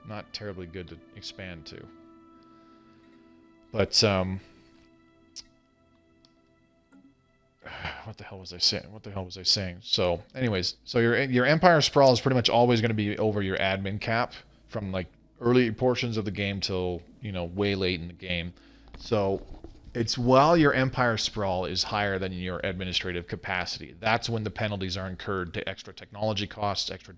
Not terribly good to expand to. But what the hell was I saying? So, anyways, so your empire sprawl is pretty much always going to be over your admin cap from like early portions of the game till, you know, way late in the game. So, it's while your empire sprawl is higher than your administrative capacity. That's when the penalties are incurred to extra technology costs, extra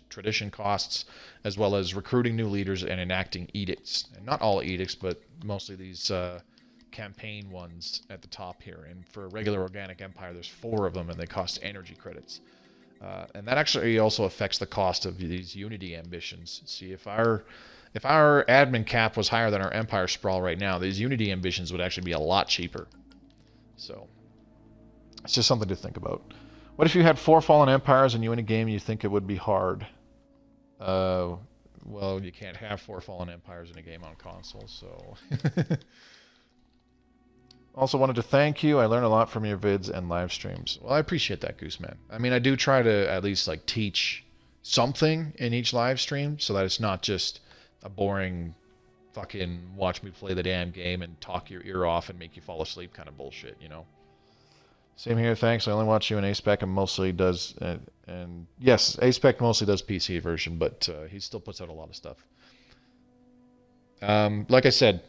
tradition costs, as well as recruiting new leaders and enacting edicts. And not all edicts, but mostly these campaign ones at the top here. And for a regular organic empire, there's 4 of them, and they cost energy credits. And that actually also affects the cost of these unity ambitions. See, if our admin cap was higher than our empire sprawl right now, these unity ambitions would actually be a lot cheaper. So it's just something to think about. What if you had 4 fallen empires and you win a game and you think it would be hard? Well, you can't have 4 fallen empires in a game on console, so... Also wanted to thank you. I learn a lot from your vids and live streams. Well, I appreciate that, Gooseman. I mean, I do try to at least like teach something in each live stream so that it's not just a boring fucking watch me play the damn game and talk your ear off and make you fall asleep kind of bullshit, you know? Same here, thanks. I only watch you in A-Spec and mostly does... and yes, A-Spec mostly does PC version, but he still puts out a lot of stuff. Like I said...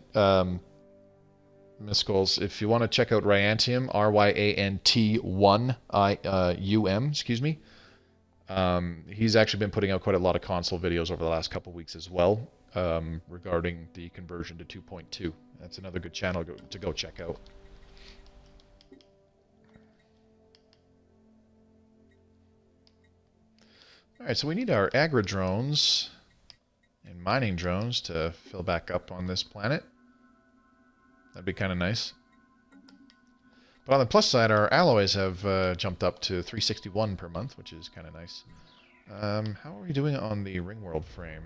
Miss Skulls, if you want to check out Ryantium, RYANT1IUM, excuse me. He's actually been putting out quite a lot of console videos over the last couple weeks as well, regarding the conversion to 2.2. That's another good channel to go check out. Alright, so we need our Agra drones and and mining drones to fill back up on this planet. That'd be kind of nice. But on the plus side, our alloys have jumped up to 361 per month, which is kind of nice. How are we doing on the Ringworld frame?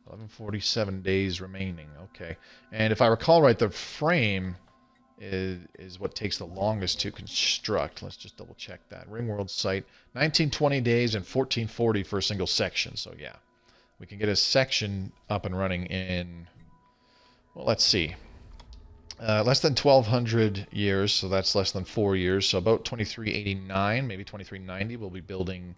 1147 days remaining. Okay. And if I recall right, the frame is what takes the longest to construct. Let's just double check that. Ringworld site, 1920 days and 1440 for a single section. So yeah, we can get a section up and running in, well, let's see. Less than 1,200 years, so that's less than 4 years. So about 2389, maybe 2390, we'll be building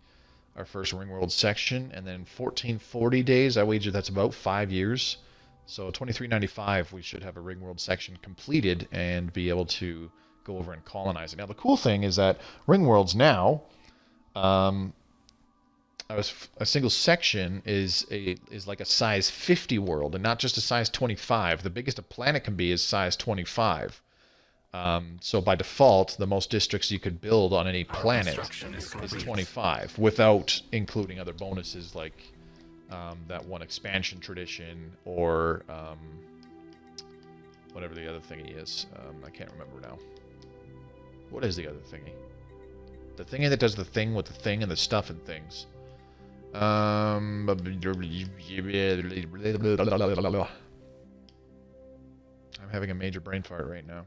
our first Ringworld section. And then 1440 days, I wager that's about 5 years. So 2395, we should have a Ringworld section completed and be able to go over and colonize it. Now, the cool thing is that Ringworlds now, a single section is like a size 50 world, and not just a size 25. The biggest a planet can be is size 25. So by default, the most districts you could build on any planet is 25, without including other bonuses like that one expansion tradition or whatever the other thingy is. I can't remember now. What is the other thingy? The thingy that does the thing with the thing and the stuff and things. I'm having a major brain fart right now.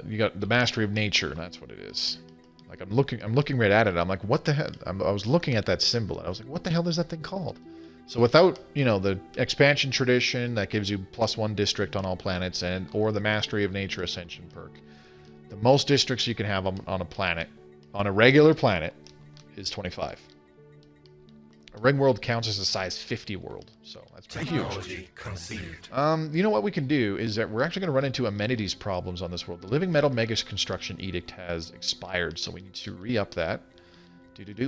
You got the mastery of nature. That's what it is. Like I'm looking right at it. I'm like, what the hell? I was looking at that symbol, and I was like, what the hell is that thing called? So without, you know, the expansion tradition that gives you +1 district on all planets, or the mastery of nature ascension perk, the most districts you can have on a planet, on a regular planet, is 25. A Ringworld counts as a size 50 world, so that's pretty huge. Conceived. You know what we can do is that we're actually going to run into amenities problems on this world. The Living Metal Mega Construction Edict has expired, so we need to re-up that.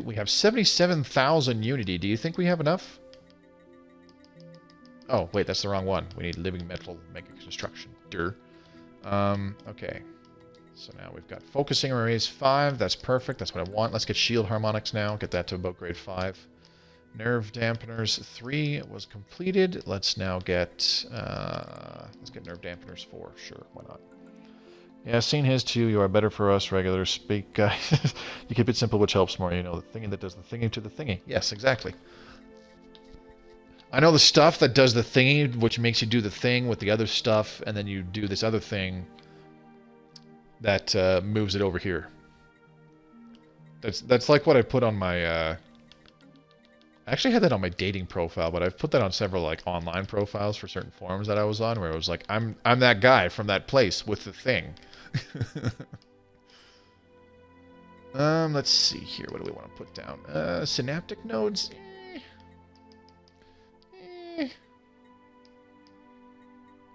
We have 77,000 Unity. Do you think we have enough? Oh, wait, that's the wrong one. We need Living Metal Mega Construction. Okay. So now we've got Focusing Arrays 5. That's perfect. That's what I want. Let's get Shield Harmonics now. Get that to about grade 5. Nerve Dampeners 3 was completed. Let's now get Nerve Dampeners 4. Sure, why not? Yeah, seen his too. You are better for us regulars. Speak. You keep it simple, which helps more. You know, the thingy that does the thingy to the thingy. Yes, exactly. I know the stuff that does the thingy, which makes you do the thing with the other stuff, and then you do this other thing that moves it over here. That's like what I put on my. I actually had that on my dating profile, but I've put that on several like online profiles for certain forums that I was on, where it was like, I'm that guy from that place with the thing. Let's see here. What do we want to put down? Synaptic nodes.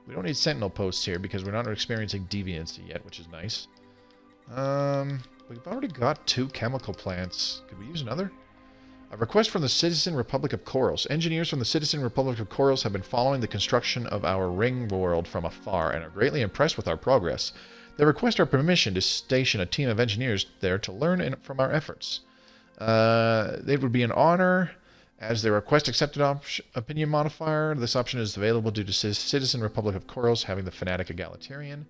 We don't need sentinel posts here because we're not experiencing deviancy yet, which is nice. We've already got 2 chemical plants. Could we use another? A request from the Citizen Republic of Koros. Engineers from the Citizen Republic of Koros have been following the construction of our ring world from afar and are greatly impressed with our progress. They request our permission to station a team of engineers there to learn from our efforts. It would be an honor as their request accepted opinion modifier. This option is available due to Citizen Republic of Koros having the fanatic egalitarian.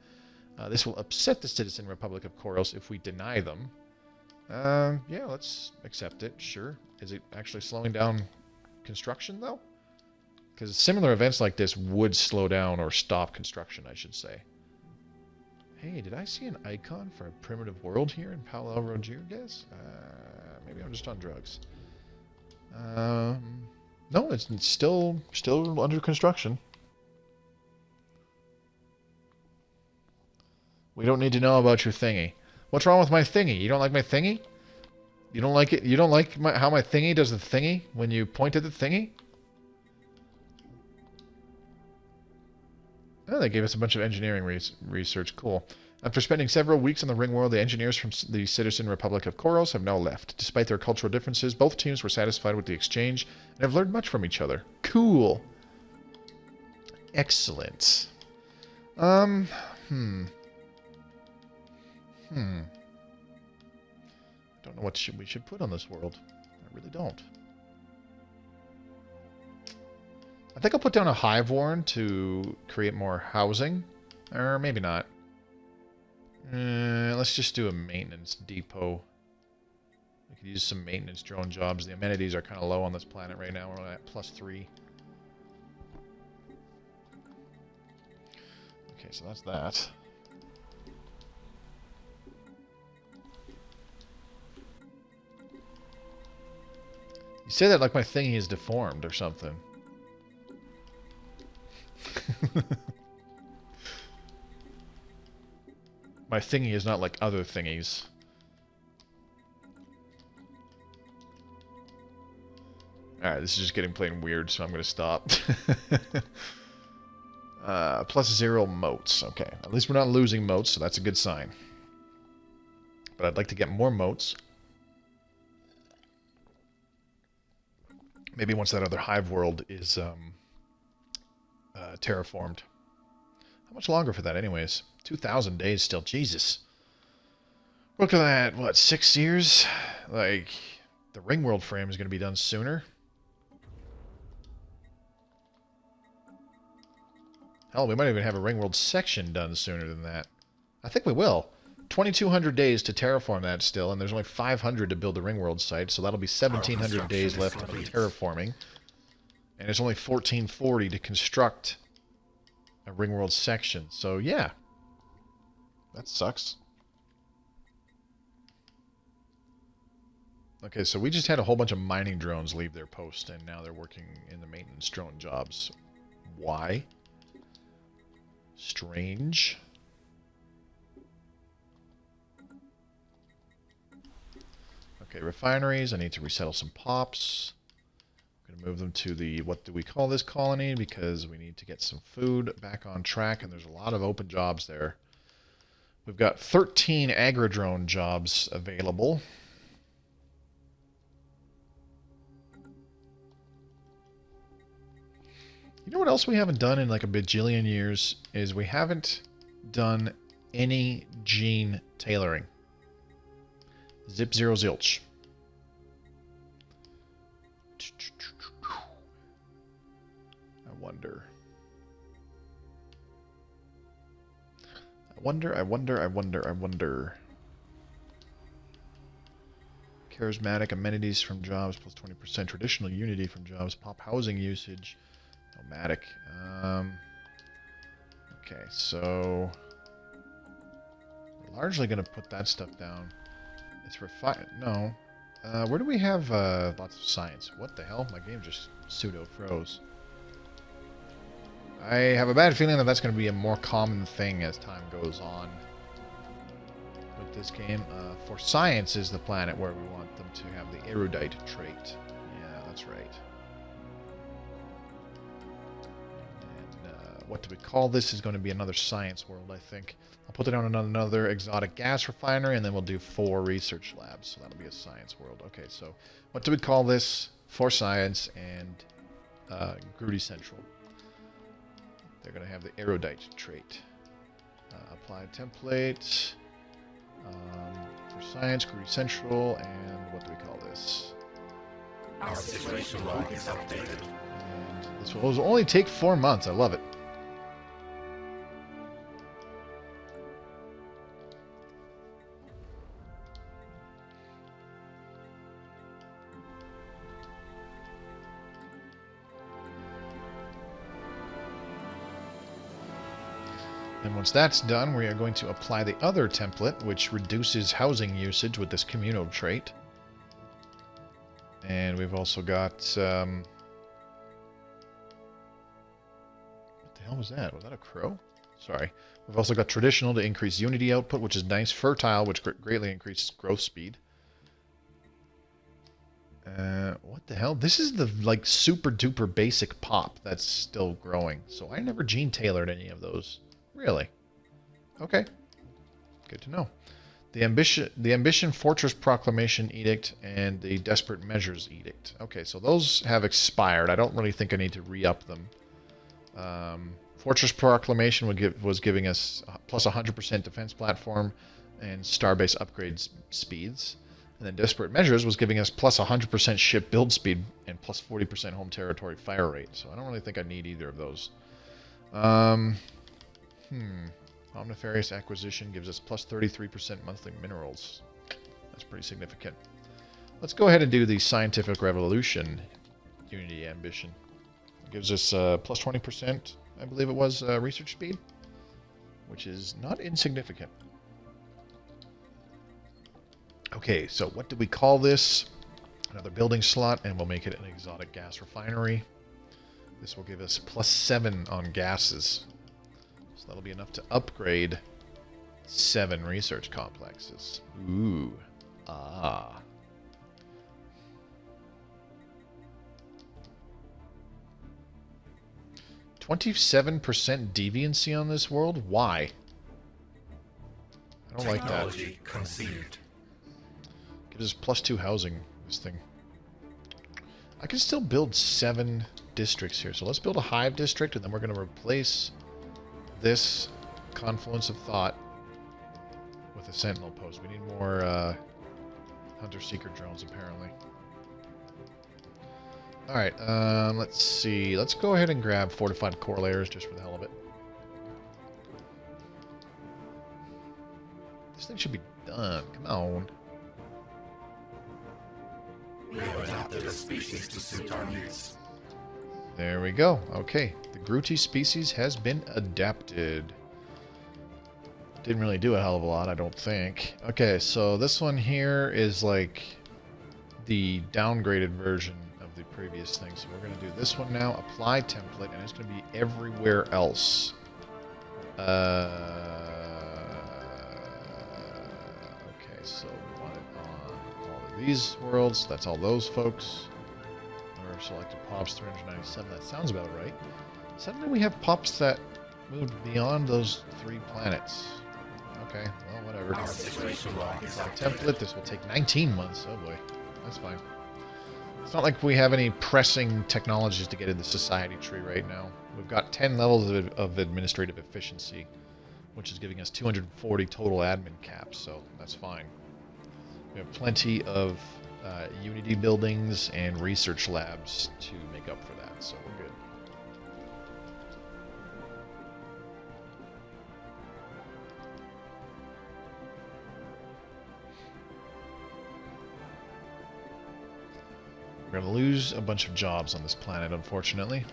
This will upset the Citizen Republic of Koros if we deny them. Yeah, let's accept it, sure. Is it actually slowing down construction, though? Because similar events like this would slow down or stop construction, I should say. Hey, did I see an icon for a primitive world here in Palo Rodriguez? Maybe I'm just on drugs. No, it's still under construction. We don't need to know about your thingy. What's wrong with my thingy? You don't like my thingy? You don't like it? You don't like how my thingy does the thingy when you point at the thingy? Oh, they gave us a bunch of engineering research. Cool. After spending several weeks in the ring world, the engineers from the Citizen Republic of Koros have now left. Despite their cultural differences, both teams were satisfied with the exchange and have learned much from each other. Cool. Excellent. Don't know what we should put on this world. really don't. I think I'll put down a hive warren to create more housing. Or maybe not. Let's just do a maintenance depot. We could use some maintenance drone jobs. The amenities are kind of low on this planet right now. We're only at +3. Okay, so that's that. You say that like my thingy is deformed or something. My thingy is not like other thingies. Alright, this is just getting plain weird, so I'm going to stop. +0 motes. Okay, at least we're not losing motes, so that's a good sign. But I'd like to get more motes. Maybe once that other hive world is terraformed. How much longer for that anyways? 2,000 days still. Jesus. Look at that. What, 6 years? Like, the ring world frame is going to be done sooner. Hell, we might even have a ring world section done sooner than that. I think we will. 2,200 days to terraform that still, and there's only 500 to build the ring world site, so that'll be 1,700 days left of terraforming. And it's only 1,440 to construct a ring world section. So, yeah. That sucks. Okay, so we just had a whole bunch of mining drones leave their post, and now they're working in the maintenance drone jobs. Why? Strange. Okay, refineries. I need to resettle some pops. I'm going to move them to the, what do we call this colony? Because we need to get some food back on track, and there's a lot of open jobs there. We've got 13 agrodrone jobs available. You know what else we haven't done in like a bajillion years is we haven't done any gene tailoring. Zip zero zilch. I wonder. I wonder. Charismatic amenities from jobs plus 20%. Traditional unity from jobs. Pop housing usage. Nomadic. Okay, so we're largely going to put that stuff down. It's refined. No. Where do we have lots of science? What the hell? My game just pseudo froze. I have a bad feeling that that's going to be a more common thing as time goes on with this game. For science is the planet where we want them to have the erudite trait. Yeah, that's right. What do we call this is going to be another science world, I think. I'll put it on another exotic gas refinery, and then we'll do 4 research labs. So that'll be a science world. Okay, so what do we call this? For science and Grooti Central. They're going to have the erudite trait. Apply template. For science, Grooti Central, and what do we call this? Our situation log is updated. And this will only take 4 months. I love it. And once that's done, we are going to apply the other template, which reduces housing usage with this communal trait. And we've also got... what the hell was that? Was that a crow? Sorry. We've also got traditional to increase unity output, which is nice. Fertile, which greatly increases growth speed. What the hell? This is the, like, super duper basic pop that's still growing. So I never gene tailored any of those. Really? Okay. Good to know. The Ambition Fortress Proclamation Edict and the Desperate Measures Edict. Okay, so those have expired. I don't really think I need to re-up them. Fortress Proclamation was giving us plus 100% defense platform and starbase upgrade speeds. And then Desperate Measures was giving us plus 100% ship build speed and plus 40% home territory fire rate. So I don't really think I need either of those. Omnifarious Acquisition gives us plus 33% monthly minerals. That's pretty significant. Let's go ahead and do the Scientific Revolution Unity Ambition. It gives us plus 20%, I believe it was, research speed, which is not insignificant. Okay, so what do we call this? Another building slot, and we'll make it an exotic gas refinery. This will give us plus 7 on gases. So that'll be enough to upgrade 7 research complexes. Ooh. Ah. 27% deviancy on this world? Why? I don't like that. Technology conceived. Gives us plus 2 housing, this thing. I can still build 7 districts here. So let's build a Hive district, and then we're going to replace this Confluence of Thought with a Sentinel post. We need more Hunter-Seeker drones, apparently. Alright, let's see. Let's go ahead and grab fortified core layers just for the hell of it. This thing should be done. Come on. We have adapted a species to suit our needs. There we go. Okay, the Grooti species has been adapted. Didn't really do a hell of a lot, I don't think. Okay, so this one here is like the downgraded version of the previous thing. So we're going to do this one now. Apply template, and it's going to be everywhere else. Okay, so we want it on all of these worlds. That's all those folks. Or selected pops 397. That sounds about right. Suddenly we have pops that moved beyond those 3 planets. Okay, well, whatever. Our situation log is Template. This will take 19 months. Oh boy, that's fine. It's not like we have any pressing technologies to get in the society tree right now. We've got 10 levels of administrative efficiency, which is giving us 240 total admin caps, so that's fine. We have plenty of Unity buildings and research labs to make up for that, so we're good. We're going to lose a bunch of jobs on this planet, unfortunately.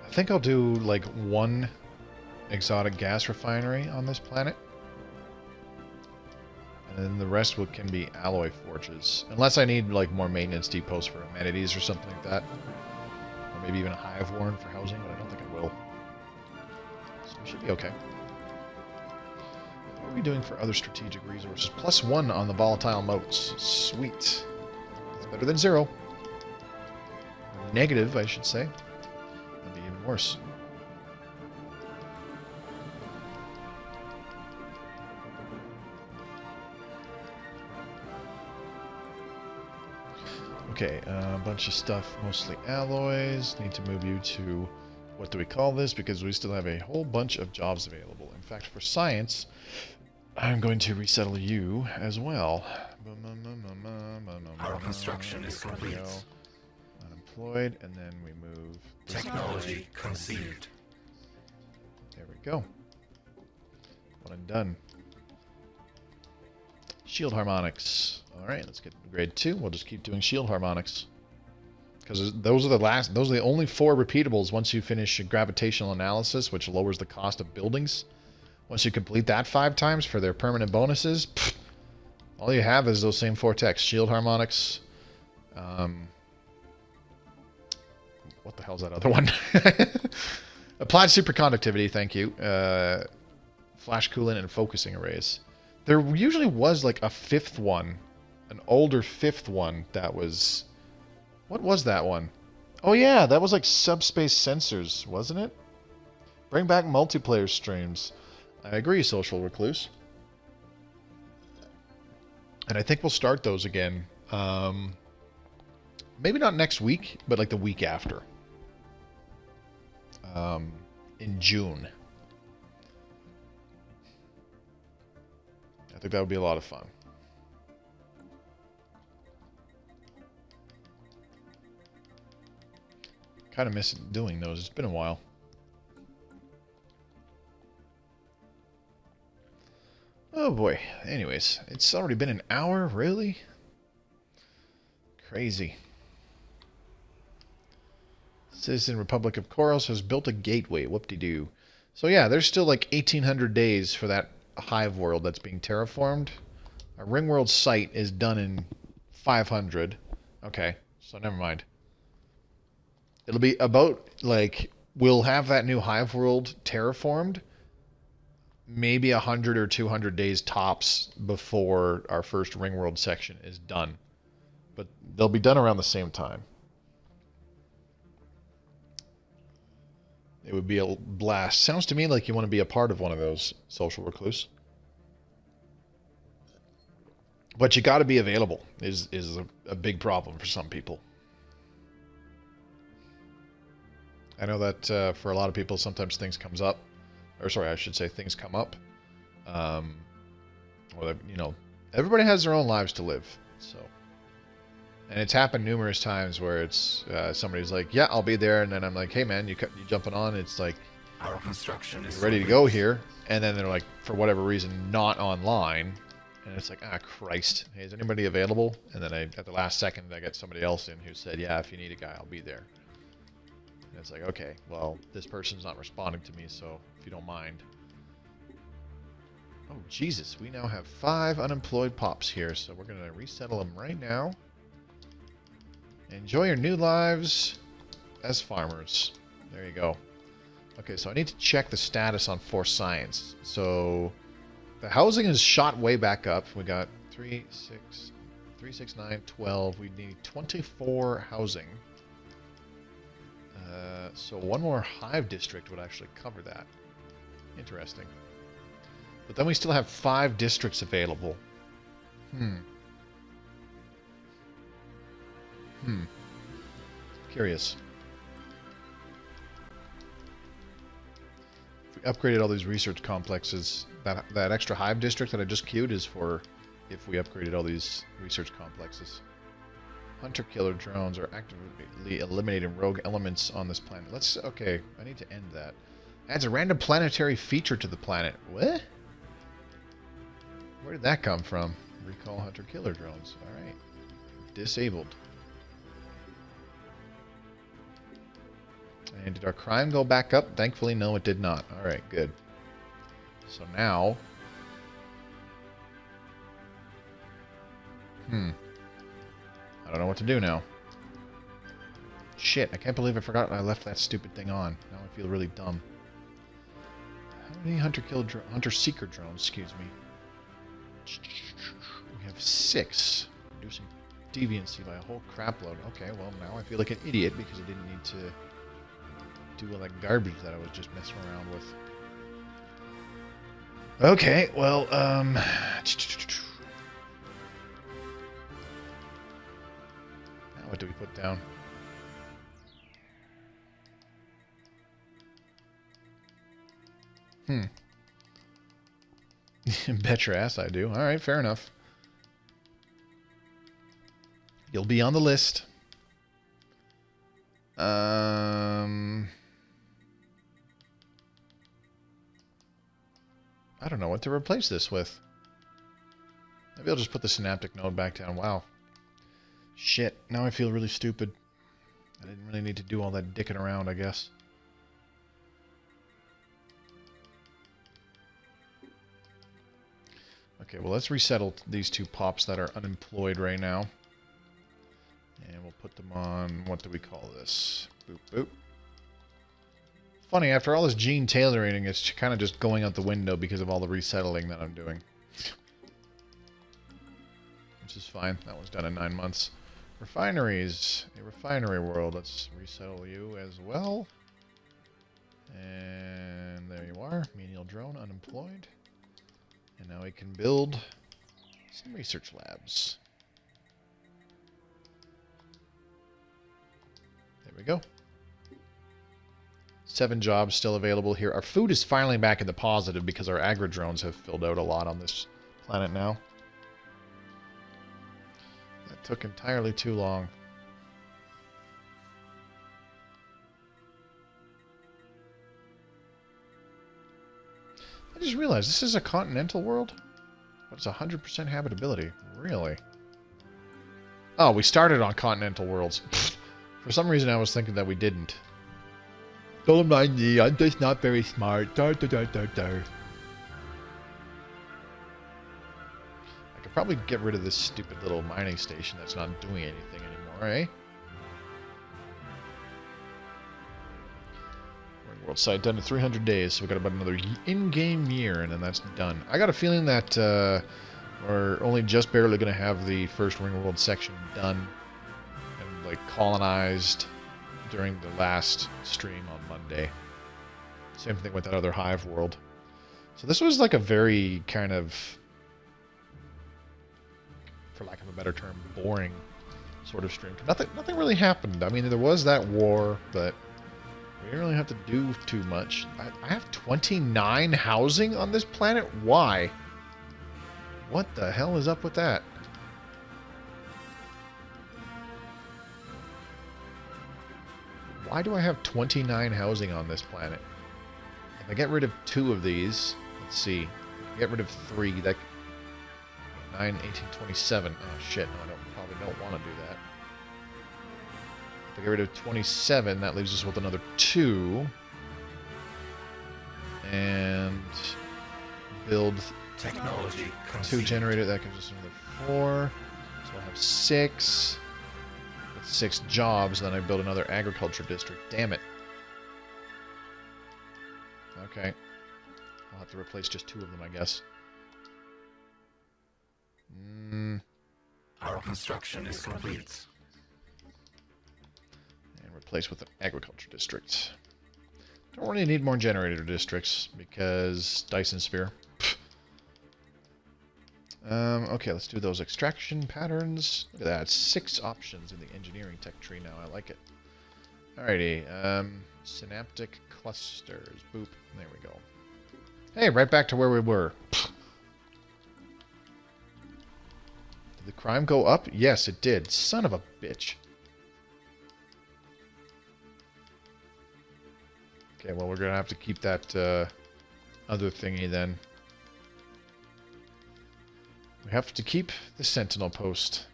I think I'll do like 1 exotic gas refinery on this planet. And then the rest can be alloy forges. Unless I need like more maintenance depots for amenities or something like that. Or maybe even a hive warren for housing, but I don't think I will. So we should be okay. What are we doing for other strategic resources? Plus 1 on the volatile motes. Sweet. That's better than 0. Negative, I should say. That'd be even worse. Okay, a bunch of stuff, mostly alloys. Need to move you to, what do we call this? Because we still have a whole bunch of jobs available. In fact, for science, I'm going to resettle you as well. Our construction is complete. Unemployed, and then we move this Technology way. conceived. There we go. One and done. Shield harmonics. Alright, let's get grade 2. We'll just keep doing shield harmonics. Because those are the only 4 repeatables once you finish gravitational analysis, which lowers the cost of buildings. Once you complete that 5 times for their permanent bonuses, all you have is those same 4 techs. Shield harmonics. What the hell's that other one? Applied superconductivity, thank you. Flash coolant and focusing arrays. There usually was like a 5th one. An older 5th one that was... What was that one? Oh yeah, that was like subspace sensors, wasn't it? Bring back multiplayer streams. I agree, Social Recluse. And I think we'll start those again. Maybe not next week, but like the week after. In June. think that would be a lot of fun. Kind of miss doing those. It's been a while. Oh boy. Anyways, it's already been an hour? Really? Crazy. Citizen Republic of Koros has built a gateway. Whoop-de-doo. So yeah, there's still like 1,800 days for that Hive world that's being terraformed. Our Ringworld site is done in 500. Okay, so never mind. It'll be about, like, we'll have that new Hive world terraformed maybe 100 or 200 days tops before our first Ringworld section is done. But they'll be done around the same time. It would be a blast. Sounds to me like you want to be a part of one of those, Social Recluse. But you got to be available is a big problem for some people. I know that for a lot of people, sometimes things comes up. Or sorry, I should say things come up. Well, you know, everybody has their own lives to live. So, and it's happened numerous times where it's somebody's like, "Yeah, I'll be there," and then I'm like, "Hey, man, you jumping on?" It's like, Our construction is ready to go here, and then they're like, for whatever reason, not online, and it's like, ah, Christ, hey, is anybody available? And then at the last second, I get somebody else in who said, "Yeah, if you need a guy, I'll be there." And it's like, okay, well, this person's not responding to me, so if you don't mind. Oh, Jesus, we now have 5 unemployed pops here, so we're going to resettle them right now. Enjoy your new lives as farmers. There you go. Okay, so I need to check the status on Force Science. So the housing is shot way back up. We got 3, 6, 9, 12. We need 24 housing. So one more Hive district would actually cover that. Interesting. But then we still have 5 districts available. Curious. If we upgraded all these research complexes, that extra Hive district that I just queued is for if we upgraded all these research complexes. Hunter-killer drones are actively eliminating rogue elements on this planet. Okay, I need to end that. Adds a random planetary feature to the planet. What? Where did that come from? Recall hunter-killer drones. Alright. Disabled. And did our crime go back up? Thankfully, no, it did not. Alright, good. So now... I don't know what to do now. Shit, I can't believe I forgot I left that stupid thing on. Now I feel really dumb. How many hunter-seeker drones, excuse me? We have 6. Reducing deviancy by a whole crapload. Okay, well now I feel like an idiot because I didn't need to do all that garbage that I was just messing around with. Okay, well, now what do we put down? Bet your ass I do. Alright, fair enough. You'll be on the list. I don't know what to replace this with. Maybe I'll just put the synaptic node back down. Wow. Shit, now I feel really stupid. I didn't really need to do all that dicking around, I guess. Okay, well, let's resettle these 2 pops that are unemployed right now. And we'll put them on, what do we call this? Boop, boop. Funny, after all this gene tailoring, it's kind of just going out the window because of all the resettling that I'm doing. Which is fine. That was done in 9 months. Refineries. A refinery world. Let's resettle you as well. And there you are. Menial drone, unemployed. And now we can build some research labs. There we go. 7 jobs still available here. Our food is finally back in the positive because our agri drones have filled out a lot on this planet now. That took entirely too long. I just realized this is a continental world, but it's 100% habitability. Really? Oh, we started on continental worlds. For some reason, I was thinking that we didn't. Don't mind me, I'm just not very smart. I could probably get rid of this stupid little mining station that's not doing anything anymore, eh? World site done in 300 days, so we got about another in-game year, and then that's done. I got a feeling that we're only just barely going to have the first Ring World section done and like colonized during the last stream on Monday. Same thing with that other Hive world. So this was like a very kind of, for lack of a better term, boring sort of stream. Nothing really happened. I mean, there was that war, but we didn't really have to do too much. I have 29 housing on this planet? Why? What the hell is up with that? Why do I have 29 housing on this planet? If I get rid of 2 of these, let's see. If I get rid of 3, that 9, 18, 27. Oh shit, no, I probably don't want to do that. If I get rid of 27, that leaves us with another 2. And build Technology 2 generator, that gives us another 4. So I'll have 6. With 6 jobs, then I build another agriculture district. Damn it. Okay. I'll have to replace just 2 of them, I guess. Our construction is complete. Replace with an agriculture district. Don't really need more generator districts because Dyson Sphere. Okay, let's do those extraction patterns. Look at that, 6 options in the engineering tech tree now. I like it. Alrighty, synaptic clusters. Boop. There we go. Hey, right back to where we were. Did the crime go up? Yes, it did. Son of a bitch. Okay, well, we're going to have to keep that other thingy then. We have to keep the sentinel post.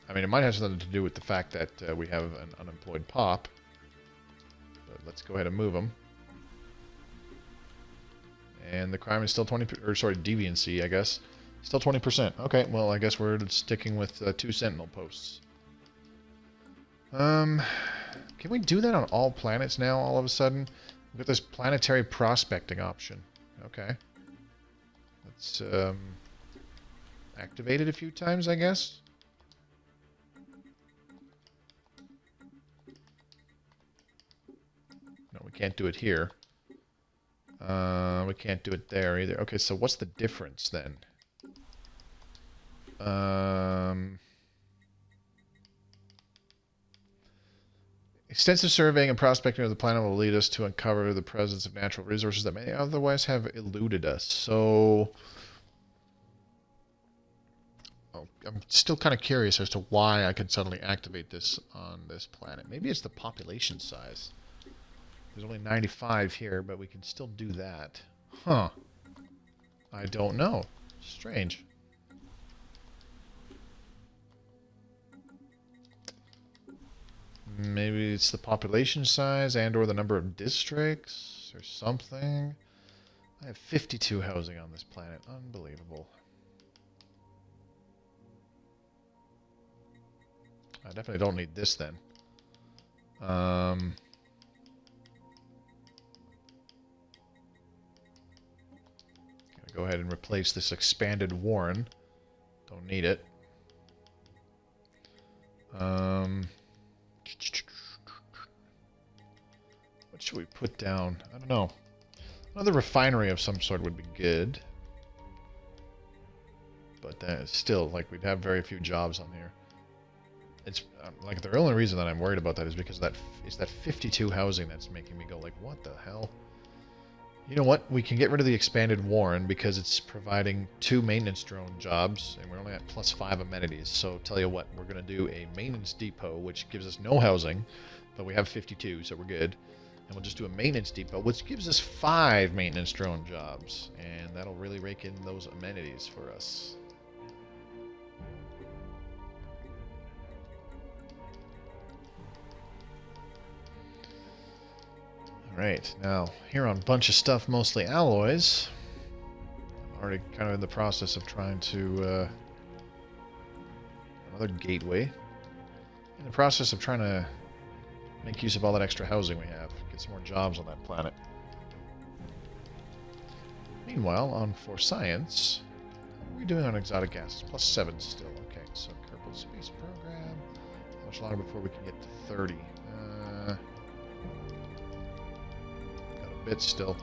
I mean, it might have something to do with the fact that we have an unemployed pop. But let's go ahead and move him. And the crime is still 20, or sorry, deviancy, I guess. Still 20%. Okay, well, I guess we're sticking with 2 sentinel posts. Can we do that on all planets now, all of a sudden? We've got this planetary prospecting option. Okay. Let's, activate it a few times, I guess. No, we can't do it here. We can't do it there either. Okay, so what's the difference then? Extensive surveying and prospecting of the planet will lead us to uncover the presence of natural resources that may otherwise have eluded us. So, I'm still kind of curious as to why I could suddenly activate this on this planet. Maybe it's the population size. There's only 95 here, but we can still do that. Huh. I don't know. Strange. Maybe it's the population size and or the number of districts or something. I have 52 housing on this planet. Unbelievable. I definitely don't need this then. Gonna go ahead and replace this expanded Warren. Don't need it. What should we put down? I don't know. Another refinery of some sort would be good. But still, like, we'd have very few jobs on here. It's like the only reason that I'm worried about that is because that 52 housing that's making me go like, what the hell? You know what? We can get rid of the expanded Warren because it's providing 2 maintenance drone jobs, and we're only at +5 amenities. So tell you what, we're going to do a maintenance depot, which gives us no housing, but we have 52, so we're good. And we'll just do a maintenance depot, which gives us 5 maintenance drone jobs, and that'll really rake in those amenities for us. Right, now, here on Bunch of Stuff, mostly alloys. I'm already kind of in the process of trying to... another gateway. In the process of trying to make use of all that extra housing we have. Get some more jobs on that planet. Meanwhile, on For Science, how are we doing on exotic gases? +7 still. Okay, so Kerbal Space Program. How much longer before we can get to 30? Bit still.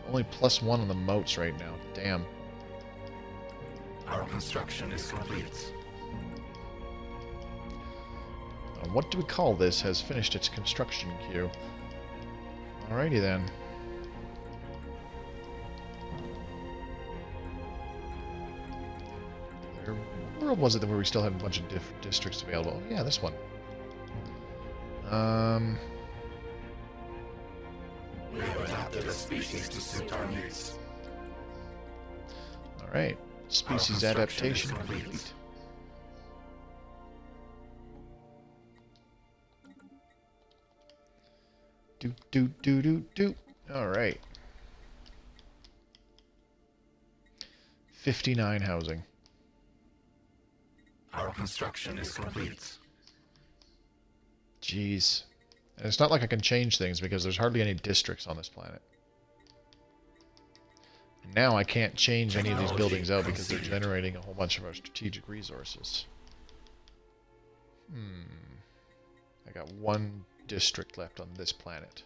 Only +1 on the moats right now. Damn. Our construction is complete. What do we call this? Has finished its construction queue. Alrighty then. What world was it where we still had a bunch of districts available? Oh, yeah, this one. We have adapted a species to suit our needs. Alright. Species adaptation complete. Do. Alright. 59 housing. Our construction is complete. Jeez. And it's not like I can change things because there's hardly any districts on this planet. And now I can't change any of these buildings out because they're generating a whole bunch of our strategic resources. I got 1 district left on this planet.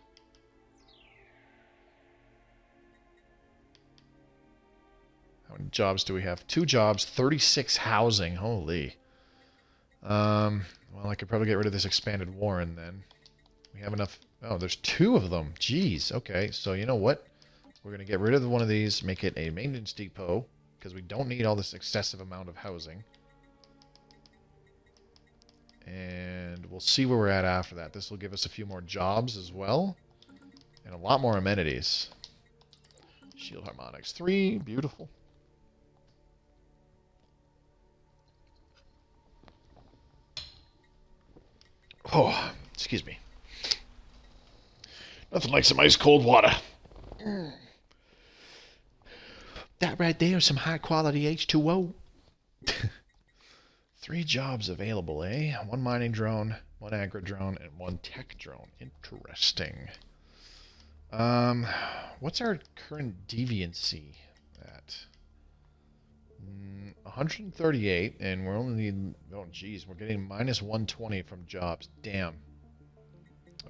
How many jobs do we have? 2 jobs, 36 housing. Holy. Well, I could probably get rid of this expanded Warren then. We have enough... Oh, there's 2 of them. Jeez. Okay, so you know what? We're going to get rid of one of these, make it a maintenance depot, because we don't need all this excessive amount of housing. And we'll see where we're at after that. This will give us a few more jobs as well, and a lot more amenities. Shield harmonics 3, beautiful. Oh, excuse me. Nothing like some ice cold water. That right there is some high quality H2O. 3 jobs available, eh? 1 mining drone, 1 agri drone, and 1 tech drone. Interesting. What's our current deviancy at? 138, and we're only... Oh, geez, we're getting -120 from jobs. Damn.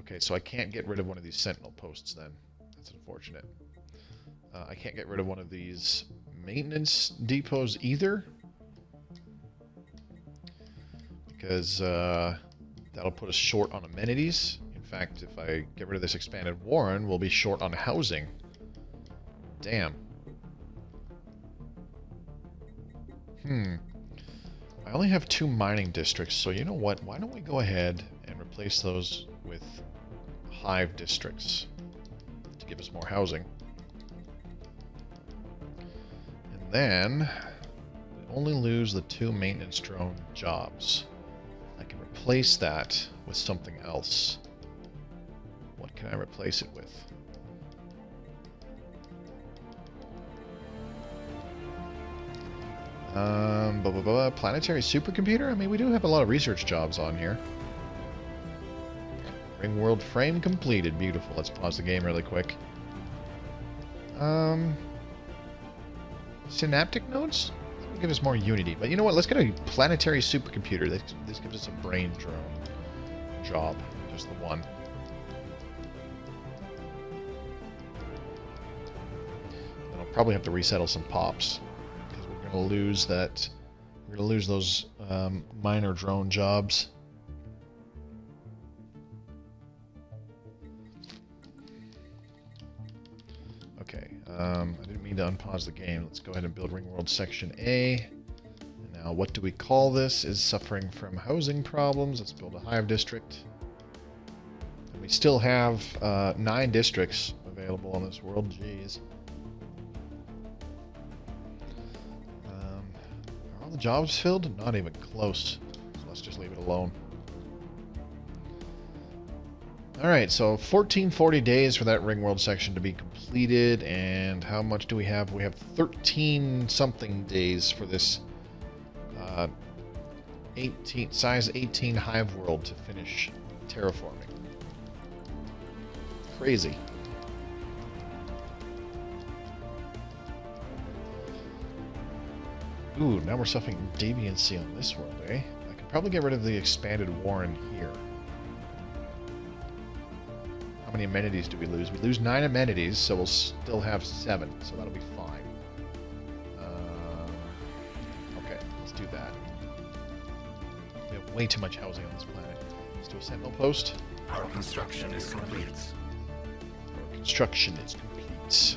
Okay, so I can't get rid of one of these sentinel posts then. That's unfortunate. I can't get rid of one of these maintenance depots either. Because that'll put us short on amenities. In fact, if I get rid of this expanded Warren, we'll be short on housing. Damn. I only have 2 mining districts, so you know what? Why don't we go ahead and replace those with Hive districts to give us more housing. And then we only lose the 2 maintenance drone jobs. I can replace that with something else. What can I replace it with? Planetary supercomputer? I mean, we do have a lot of research jobs on here. Ring world frame completed. Beautiful. Let's pause the game really quick. Synaptic nodes? That would give us more Unity. But you know what? Let's get a planetary supercomputer. This gives us a brain drone job. Just the one. Then I'll probably have to resettle some pops. Because we're going to lose that... We're going to lose those minor drone jobs. I didn't mean to unpause the game. Let's go ahead and build Ring World Section A. Now, what do we call this? Is suffering from housing problems. Let's build a Hive district. And we still have 9 districts available on this world. Jeez. Are all the jobs filled? Not even close. So let's just leave it alone. Alright, so 1440 days for that Ring World section to be completed. And how much do we have? We have 13 something days for this size 18 Hive world to finish terraforming. Crazy. Ooh, now we're suffering deviancy on this world, eh? I could probably get rid of the expanded war in here. How many amenities do we lose? We lose 9 amenities, so we'll still have 7, so that'll be fine. Okay, let's do that. We have way too much housing on this planet. Let's do a sentinel post. Our construction is complete. Our construction is complete.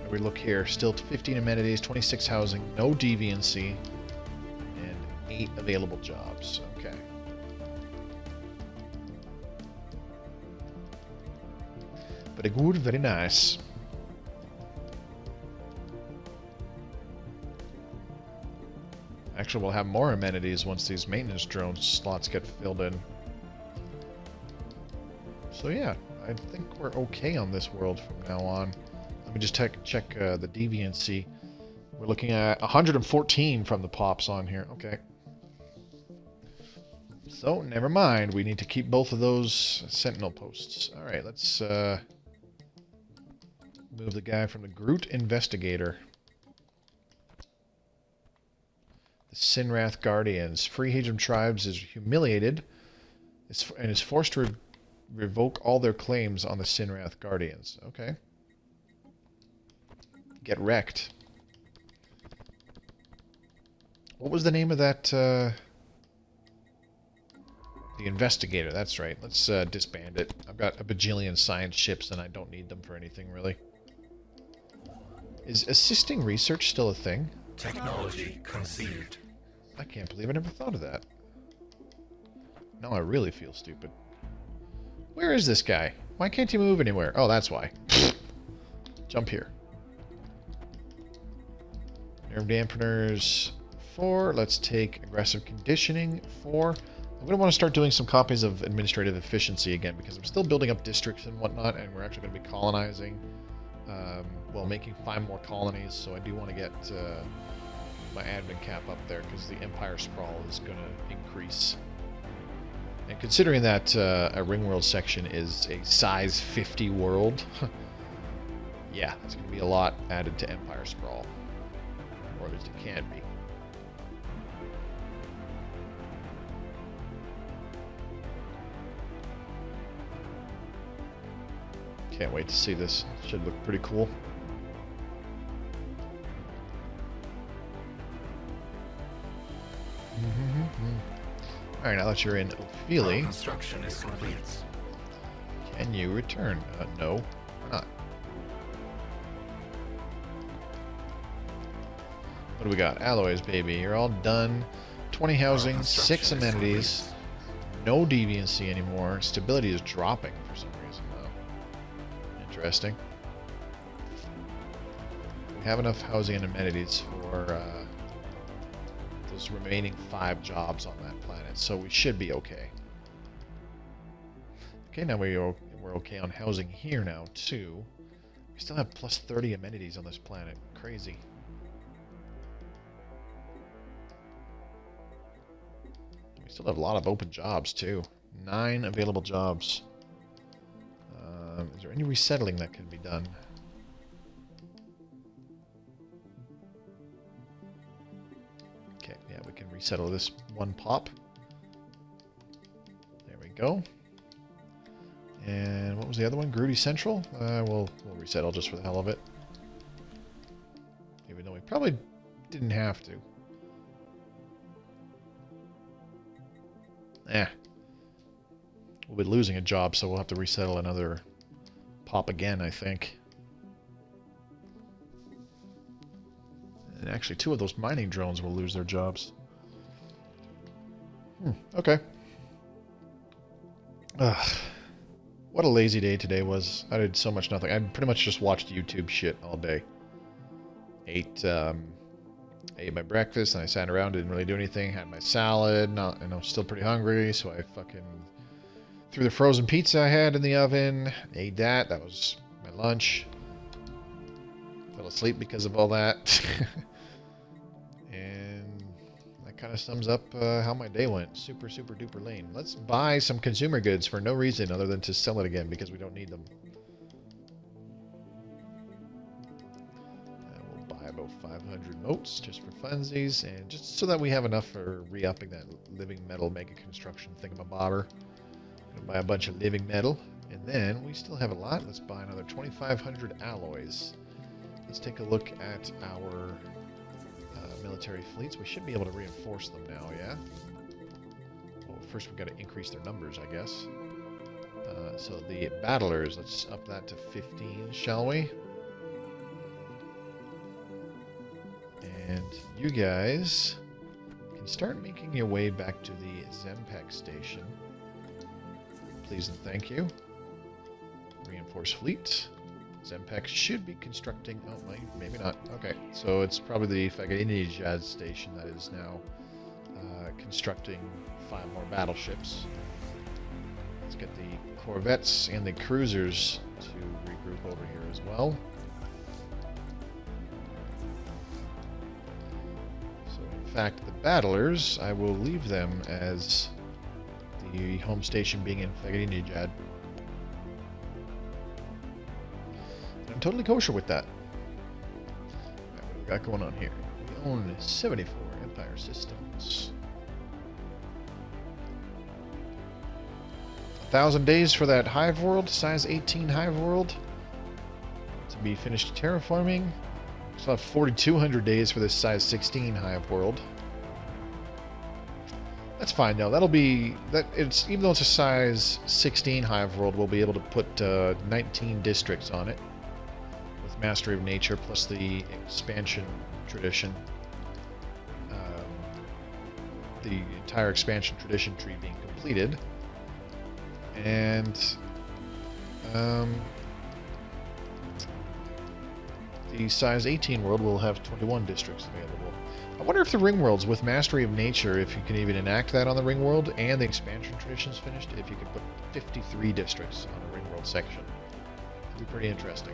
Where we look here, still 15 amenities, 26 housing, no deviancy, and 8 available jobs. Okay. Very good, very nice. Actually, we'll have more amenities once these maintenance drone slots get filled in. So yeah, I think we're okay on this world from now on. Let me just check the deviancy. We're looking at 114 from the pops on here. Okay. So, never mind. We need to keep both of those sentinel posts. Alright, let's move the guy from the Groot Investigator. The Sinrath Guardians. Free Hajam tribes is humiliated and is forced to revoke all their claims on the Sinrath Guardians. Okay. Get wrecked. What was the name of that? The Investigator, that's right. Let's disband it. I've got a bajillion science ships and I don't need them for anything, really. Is assisting research still a thing? Technology conceived. I can't believe I never thought of that. Now I really feel stupid. Where is this guy? Why can't he move anywhere? Oh, that's why. Jump here. Nerve dampeners 4. Let's take aggressive conditioning 4. I'm going to want to start doing some copies of administrative efficiency again because I'm still building up districts and whatnot, and we're actually going to be colonizing, well, making 5 more colonies, so I do want to get my admin cap up there because the Empire Sprawl is going to increase. And considering that a Ring World section is a size 50 world, yeah, it's going to be a lot added to Empire Sprawl. Or at least it can be. Can't wait to see this. Should look pretty cool. Alright, now that you're in Ophelia, Construction is complete. can you return? No, we're not. What do we got? Alloys, baby. You're all done. 20 housing, 6 amenities, no deviancy anymore. Stability is dropping for some reason, though. Interesting. We have enough housing and amenities for those remaining 5 jobs on that planet, so we should be okay. Okay, now we're okay on housing here now, too. We still have plus 30 amenities on this planet. Crazy. We still have a lot of open jobs, too. 9 available jobs. Is there any resettling that can be done? Okay, yeah, we can resettle this 1 pop. There we go. And what was the other one? Grooti Central? We'll resettle just for the hell of it. Even though we probably didn't have to. We'll be losing a job, so we'll have to resettle another pop again, I think. And actually, 2 of those mining drones will lose their jobs. Okay. Ugh. What a lazy day today was. I did so much nothing. I pretty much just watched YouTube shit all day. Ate my breakfast, and I sat around, didn't really do anything. Had my salad, and I'm still pretty hungry, so I fucking threw the frozen pizza I had in the oven. Ate that. That was my lunch. Fell asleep because of all that. And that kind of sums up how my day went. Super, super duper lame. Let's buy some consumer goods for no reason other than to sell it again because we don't need them. We'll buy about 500 motes just for funsies and just so that we have enough for re-upping that living metal mega construction thingamabobber. Gonna buy a bunch of living metal, and then we still have a lot. Let's buy another 2,500 alloys. Let's take a look at our military fleets. We should be able to reinforce them now, yeah? Well, first we've got to increase their numbers, I guess. So the battlers, let's up that to 15, shall we? And you guys can start making your way back to the Zempek station. Please and thank you. Reinforce fleet. Zempek should be constructing... Oh, maybe not. Okay, so it's probably the Unedited station that is now constructing 5 more battleships. Let's get the corvettes and the cruisers to regroup over here as well. So, in fact, the battlers, I will leave them as the home station being in Unedited. I'm totally kosher with that. Right, what do we got going on here? We own 74 Empire systems. 1,000 days for that Hive world, size 18 Hive world to be finished terraforming. Still have 4,200 days for this size 16 Hive world. That's fine though. That'll be that. It's even though it's a size 16 Hive world, we'll be able to put 19 districts on it. Mastery of Nature plus the expansion tradition. The entire expansion tradition tree being completed. And the size 18 world will have 21 districts available. I wonder if the ring worlds with Mastery of Nature, if you can even enact that on the ring world and the expansion tradition's finished, if you could put 53 districts on a ring world section. It'd be pretty interesting.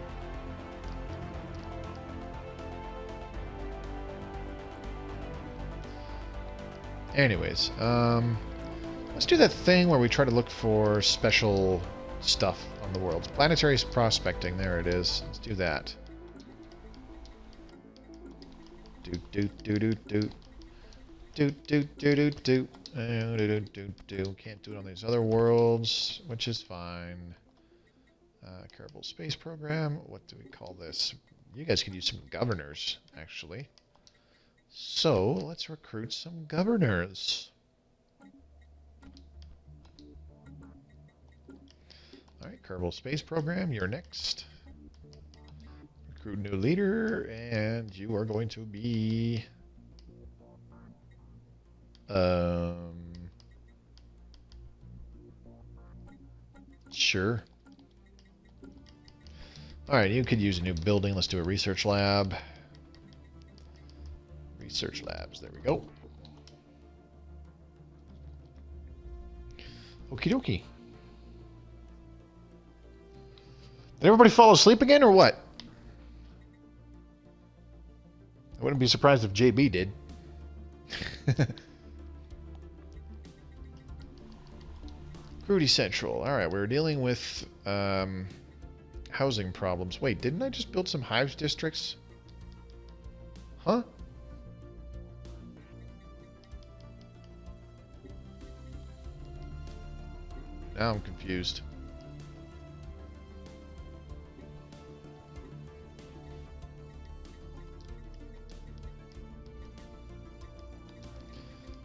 Anyways, let's do that thing where we try to look for special stuff on the world. Planetary prospecting, there it is. Let's do that. Can't do it on these other worlds, which is fine. Kerbal Space Program. What do we call this? You guys could use some governors, actually. So, let's recruit some governors. Alright, Kerbal Space Program, you're next. Recruit new leader, and you are going to be... Sure. Alright, you could use a new building. Let's do a research lab. Research labs, there we go. Okie dokie. Did everybody fall asleep again, or what? I wouldn't be surprised if JB did. Grooti Central. Alright, we're dealing with housing problems. Wait, didn't I just build some Hive districts? Huh? Now I'm confused.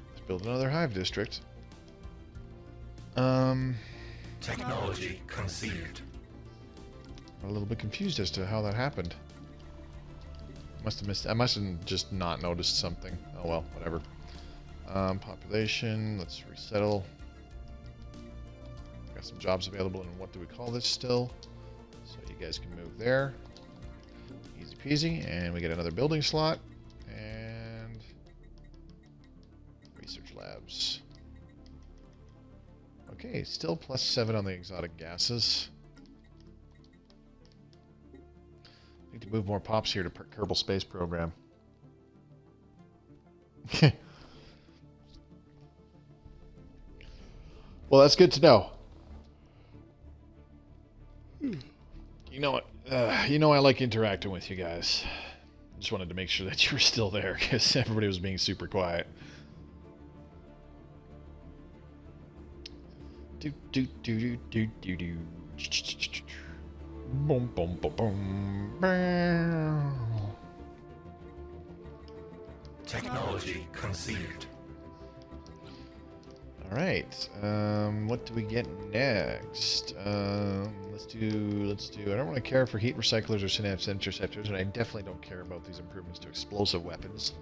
Let's build another Hive district. Technology conceived. I'm a little bit confused as to how that happened. Must have missed. I must have just not noticed something. Oh well, whatever. Population. Let's resettle. Got some jobs available in what do we call this still? So you guys can move there. Easy peasy. And we get another building slot. And research labs. Okay, still +7 on the exotic gases. Need to move more pops here to Kerbal Space Program. Well, that's good to know. You know what? You know I like interacting with you guys. Just wanted to make sure that you were still there because everybody was being super quiet. Do do do do do do. Boom boom boom boom. Technology conceived. All right. What do we get next? Let's do. I don't really care for heat recyclers or synapse interceptors, and I definitely don't care about these improvements to explosive weapons.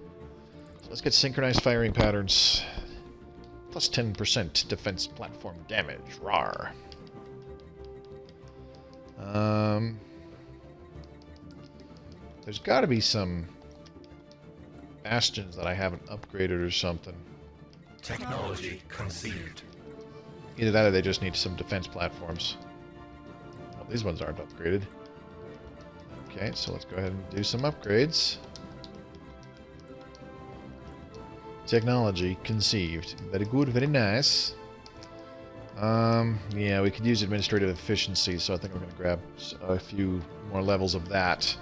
So let's get synchronized firing patterns. Plus 10% defense platform damage. Rawr. There's got to be some bastions that I haven't upgraded or something. Technology conceived. Either that or they just need some defense platforms. Well, these ones aren't upgraded. Okay, so let's go ahead and do some upgrades. Technology conceived. Very good, very nice. Yeah, we could use administrative efficiency, so I think we're going to grab a few more levels of that.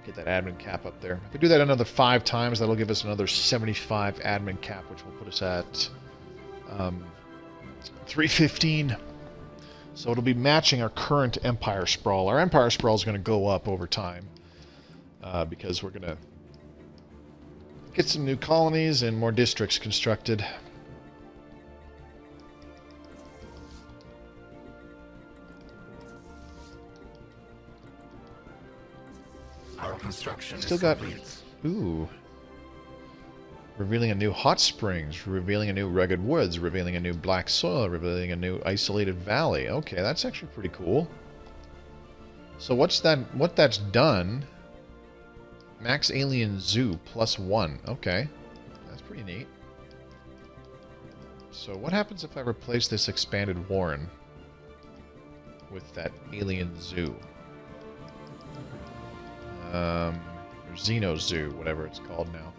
Get that admin cap up there. If we do that another 5 times, that'll give us another 75 admin cap, which will put us at 315. So it'll be matching our current Empire Sprawl. Our Empire Sprawl is going to go up over time because we're going to get some new colonies and more districts constructed. Our construction Still is got... complete. Ooh. Revealing a new hot springs, revealing a new rugged woods, revealing a new black soil, revealing a new isolated valley. Okay, that's actually pretty cool. So what's that? What that's done? Max Alien Zoo +1. Okay, that's pretty neat. So what happens if I replace this expanded warren with that Alien Zoo? Or Xeno Zoo, whatever it's called now.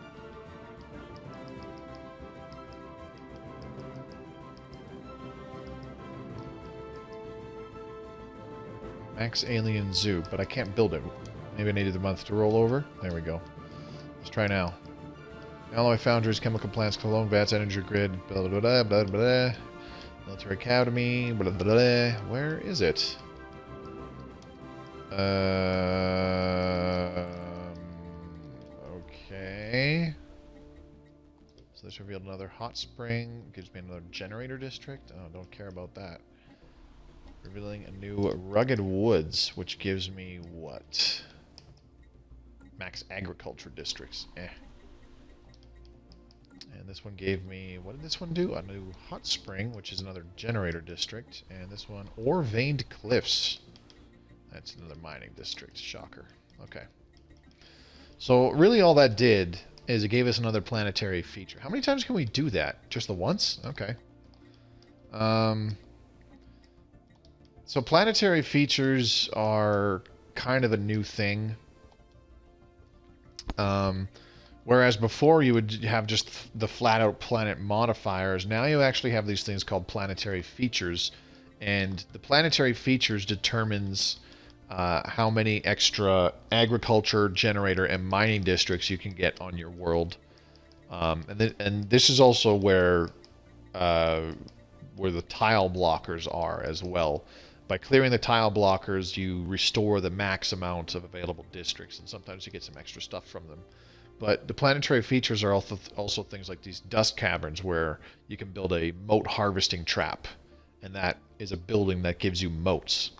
Max Alien Zoo, but I can't build it. Maybe I needed the month to roll over. There we go. Let's try now. Alloy foundries, chemical plants, cologne vats, energy grid, blah blah blah blah blah. Military academy, blah blah blah. Where is it? Okay. So this revealed another hot spring. Gives me another generator district. Oh, don't care about that. Revealing a new rugged woods, which gives me what? Max agriculture districts. Eh. And this one gave me, what did this one do? A new hot spring, which is another generator district. And this one, ore veined cliffs. That's another mining district. Shocker. Okay. So really all that did is it gave us another planetary feature. How many times can we do that? Just the once? Okay. So planetary features are kind of a new thing. Whereas before you would have just the flat-out planet modifiers, now you actually have these things called planetary features. And the planetary features determines how many extra agriculture, generator, and mining districts you can get on your world. And this is also where the tile blockers are as well. By clearing the tile blockers, you restore the max amount of available districts, and sometimes you get some extra stuff from them. But the planetary features are also things like these dust caverns, where you can build a moat harvesting trap, and that is a building that gives you moats.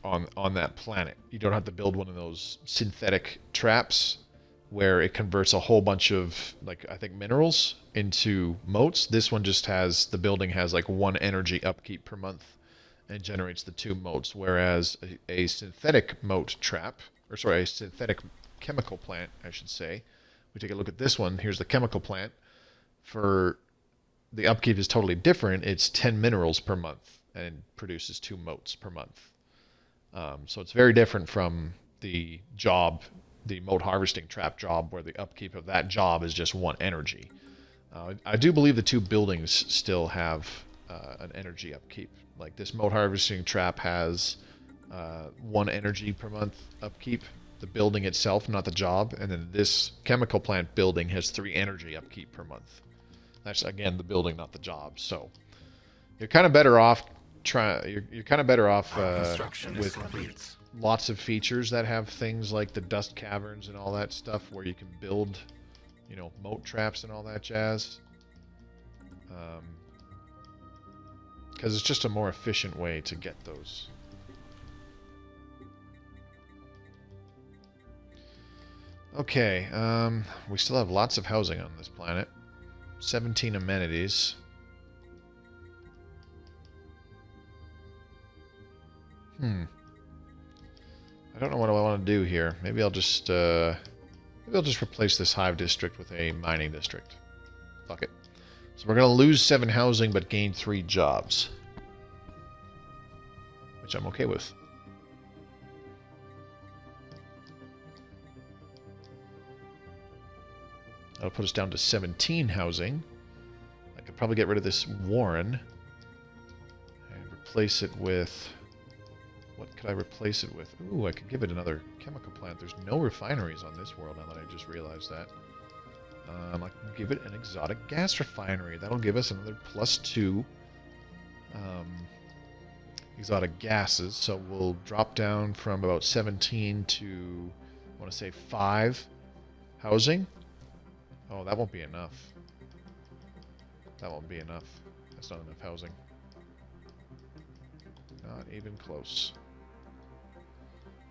on that planet. You don't have to build one of those synthetic traps where it converts a whole bunch of, like, I think minerals into motes. This one just has, the building has like 1 energy upkeep per month and generates the 2 motes, whereas a synthetic mote trap, or sorry, a synthetic chemical plant, I should say. We take a look at this one. Here's the chemical plant. For the upkeep is totally different. It's 10 minerals per month and produces 2 motes per month. So it's very different from the job, the mote harvesting trap job, where the upkeep of that job is just 1 energy. I do believe the 2 buildings still have an energy upkeep. Like this mote harvesting trap has 1 energy per month upkeep, the building itself, not the job, and then this chemical plant building has 3 energy upkeep per month. That's again the building, not the job. So you're kind of better off you're kind of better off with lots of features that have things like the dust caverns and all that stuff, where you can build, you know, mote traps and all that jazz. Because it's just a more efficient way to get those. Okay, we still have lots of housing on this planet. 17 amenities. I don't know what I want to do here. Maybe I'll just replace this hive district with a mining district. Fuck it. So we're going to lose 7 housing, but gain 3 jobs. Which I'm okay with. That'll put us down to 17 housing. I could probably get rid of this Warren. And replace it with... What could I replace it with? Ooh, I could give it another chemical plant. There's no refineries on this world, now that I just realized that. I can give it an exotic gas refinery. That'll give us another +2 exotic gases. So we'll drop down from about 17 to, I want to say 5 housing. Oh, that won't be enough. That won't be enough. That's not enough housing. Not even close.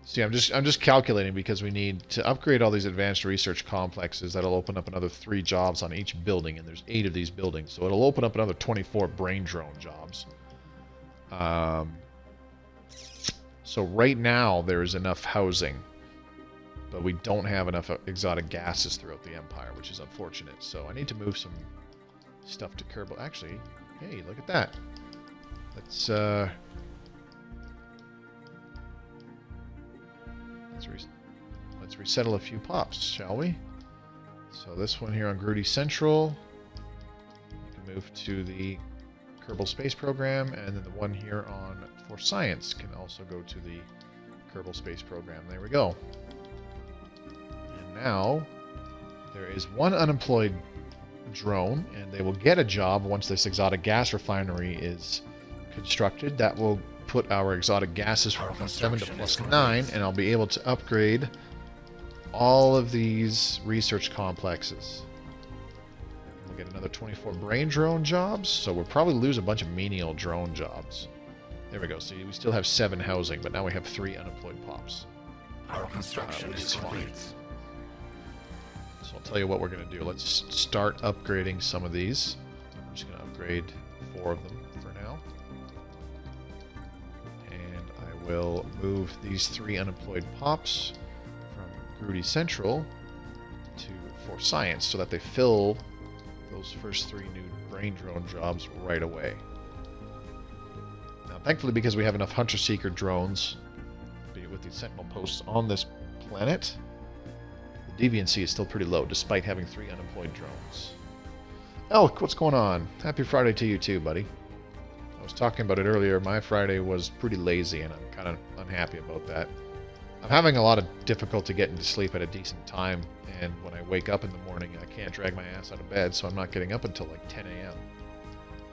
See, I'm just calculating because we need to upgrade all these advanced research complexes. That'll open up another 3 jobs on each building, and there's 8 of these buildings, so it'll open up another 24 brain drone jobs. So right now there is enough housing, but we don't have enough exotic gases throughout the Empire, which is unfortunate. So I need to move some stuff to Kerbal. Actually, hey, look at that. Let's resettle a few pops, shall we? So this one here on Grooti Central, you can move to the Kerbal Space Program, and then the one here on For Science can also go to the Kerbal Space Program. There we go. And now there is 1 unemployed drone, and they will get a job once this exotic gas refinery is constructed. That will put our exotic gases from +7 to +9, and I'll be able to upgrade all of these research complexes. We'll get another 24 brain drone jobs, so we'll probably lose a bunch of menial drone jobs. There we go. See, we still have 7 housing, but now we have 3 unemployed pops. Our construction is complete. So I'll tell you what we're going to do. Let's start upgrading some of these. I'm just going to upgrade 4 of them for now. And I will move these 3 unemployed pops from Grooti Central to For Science so that they fill those first 3 new brain drone jobs right away. Now, thankfully, because we have enough Hunter-Seeker drones with these Sentinel posts on this planet, the deviancy is still pretty low, despite having 3 unemployed drones. Elk, what's going on? Happy Friday to you too, buddy. I was talking about it earlier. My Friday was pretty lazy, and I'm kind of unhappy about that. I'm having a lot of difficulty getting to sleep at a decent time, and when I wake up in the morning, I can't drag my ass out of bed, so I'm not getting up until like 10 a.m.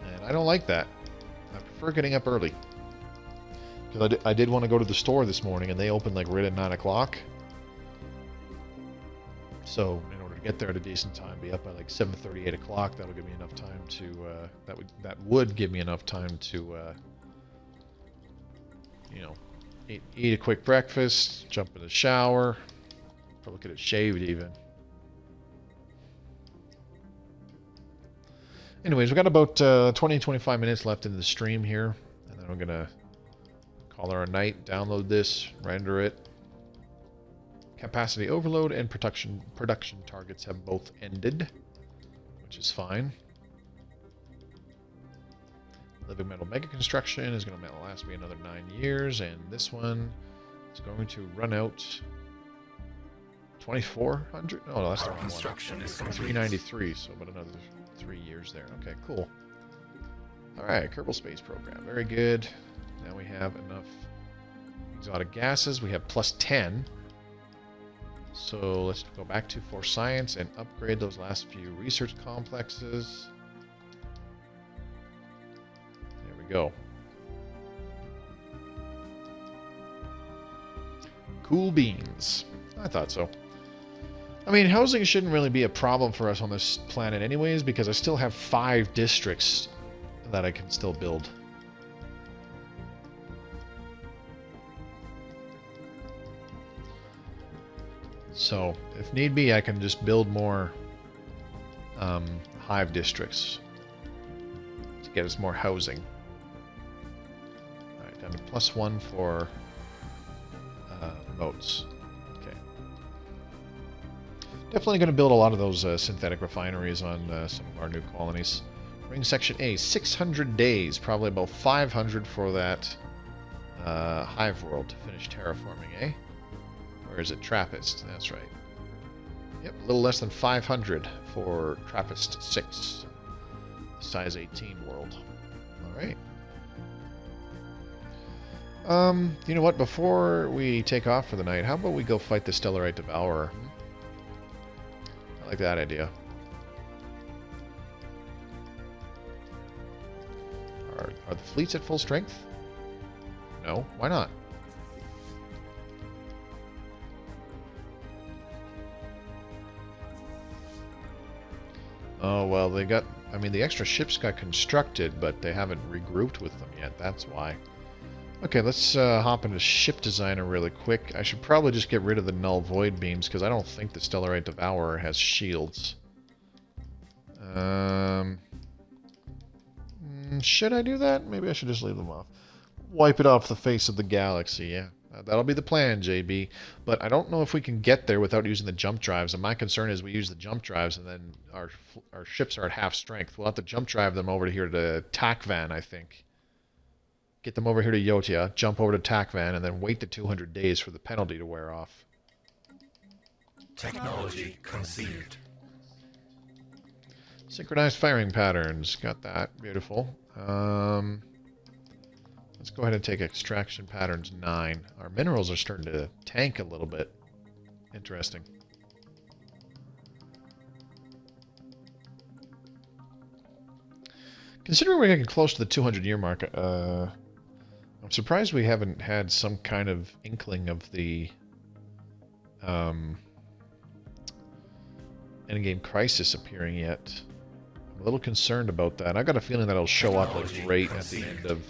And I don't like that. I prefer getting up early. Because I did want to go to the store this morning, and they opened like right at 9 o'clock. So in order to get there at a decent time, be up by like 7:30, 8 o'clock, that'll give me enough time to that would give me enough time to you know, Eat a quick breakfast, jump in the shower. Probably could have shaved even. Anyways, we got about 20-25 minutes left in the stream here. And then I'm going to call her a night, download this, render it. Capacity overload and production targets have both ended, which is fine. Living Metal Mega Construction is going to last me another 9 years, and this one is going to run out 2,400? No, that's the wrong construction one. is complete. 393, so about another 3 years there. Okay, cool. Alright, Kerbal Space Program. Very good. Now we have enough exotic gases. We have plus 10. So let's go back to Force Science and upgrade those last few research complexes. There we go. Cool beans. I thought so. I mean, housing shouldn't really be a problem for us on this planet anyways, because I still have 5 districts that I can still build. So, if need be, I can just build more Hive districts to get us more housing. Alright, down to +1 for votes. Okay. Definitely going to build a lot of those synthetic refineries on some of our new colonies. Ring Section A, 600 days, probably about 500 for that Hive world to finish terraforming, eh? Or is it Trappist? That's right. Yep, a little less than 500 for Trappist 6. Size 18 world. Alright. You know what? Before we take off for the night, how about we go fight the Stellar Devourer? I like that idea. Are the fleets at full strength? No? Why not? Oh, well, they got... I mean, the extra ships got constructed, but they haven't regrouped with them yet. That's why. Okay, let's hop into Ship Designer really quick. I should probably just get rid of the Null Void Beams, because I don't think the Stellar Devourer has shields. Should I do that? Maybe I should just leave them off. Wipe it off the face of the galaxy, yeah. That'll be the plan, JB. But I don't know if we can get there without using the jump drives. And my concern is we use the jump drives and then our ships are at half strength. We'll have to jump drive them over to here to Takvan, I think. Get them over here to Yotia, jump over to Takvan, and then wait the 200 days for the penalty to wear off. Technology conceived. Synchronized firing patterns. Got that. Beautiful. Let's go ahead and take extraction patterns 9. Our minerals are starting to tank a little bit. Interesting. Considering we're getting close to the 200-year mark, I'm surprised we haven't had some kind of inkling of the endgame crisis appearing yet. I'm a little concerned about that. I've got a feeling that it'll show up like right at the end of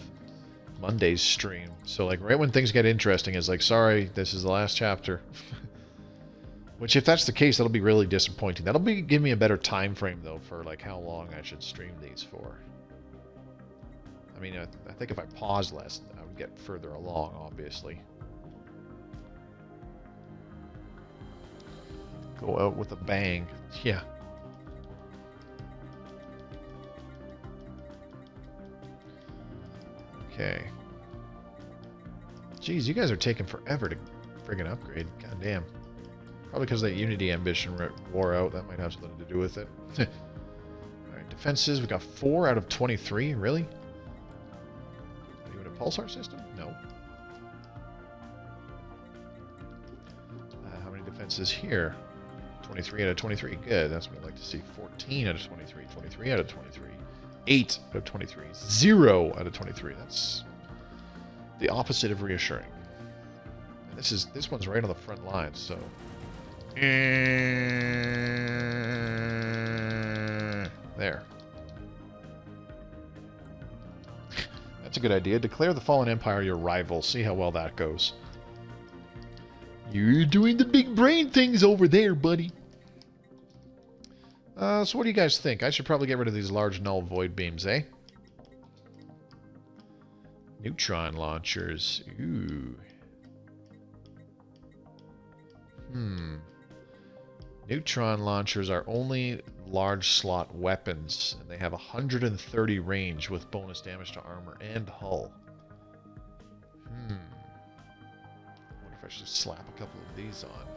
Monday's stream. So like right when things get interesting, it's like, sorry, this is the last chapter. Which if that's the case, that'll be really disappointing. That'll be give me a better time frame though for like how long I should stream these for. I mean, I think if I pause less, I would get further along, obviously. Go out with a bang. Yeah. Okay. Jeez, you guys are taking forever to friggin' upgrade. God damn. Probably because that Unity ambition wore out. That might have something to do with it. Alright, defenses. We got 4 out of 23. Really? Are you in a pulsar system? No. How many defenses here? 23 out of 23. Good. That's what I'd like to see. 14 out of 23. 23 out of 23. 8 out of 23. 0 out of 23. That's the opposite of reassuring. And this one's right on the front line, so there. That's a good idea. Declare the Fallen Empire your rival. See how well that goes. You're doing the big brain things over there, buddy. So what do you guys think? I should probably get rid of these large null void beams, eh? Neutron launchers. Ooh. Neutron launchers are only large slot weapons, and they have 130 range with bonus damage to armor and hull. I wonder if I should slap a couple of these on.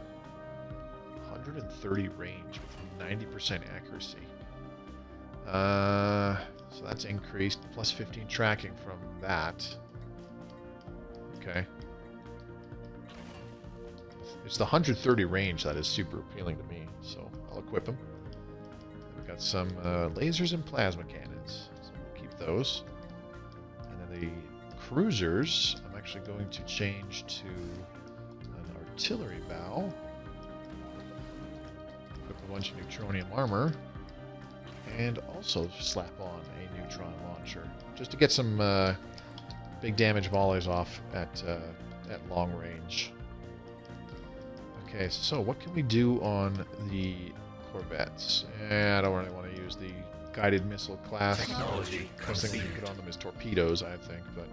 130 range with 90% accuracy. So that's increased, plus 15 tracking from that. Okay. It's the 130 range that is super appealing to me, so I'll equip them. We've got some lasers and plasma cannons, so we'll keep those. And then the cruisers, I'm actually going to change to an artillery bow. Equip a bunch of neutronium armor. And also slap on a neutron launcher, just to get some big damage volleys off at long range. Okay, so what can we do on the corvettes? I don't really want to use the guided missile class. Technology First thing we can put on them is torpedoes, I think, but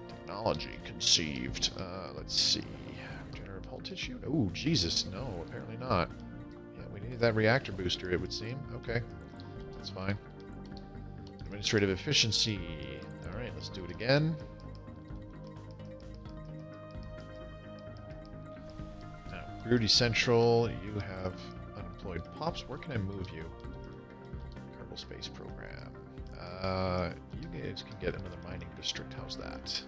Technology conceived. Let's see. Regenerative hull tissue? Oh, Jesus, no, apparently not. Yeah, we need that reactor booster, it would seem. Okay, that's fine. Administrative efficiency. Alright, let's do it again. Now, Grooti Central, you have unemployed pops. Where can I move you? Kerbal Space Program. You guys can get another mining district. How's that?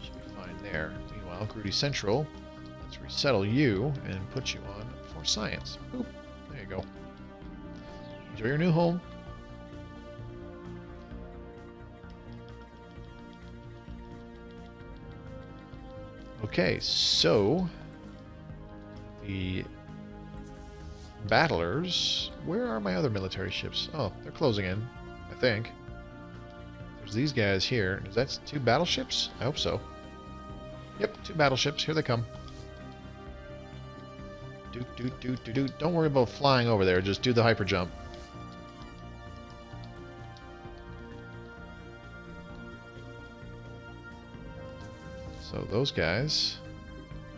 Should be fine there. Meanwhile, Grooti Central, let's resettle you and put you on for science. Boop. There you go. Enjoy your new home. Okay, so the battlers. Where are my other military ships? Oh, they're closing in, I think. There's these guys here. Is that 2 battleships? I hope so. Yep, 2 battleships. Here they come. Don't worry about flying over there. Just do the hyper jump. So those guys,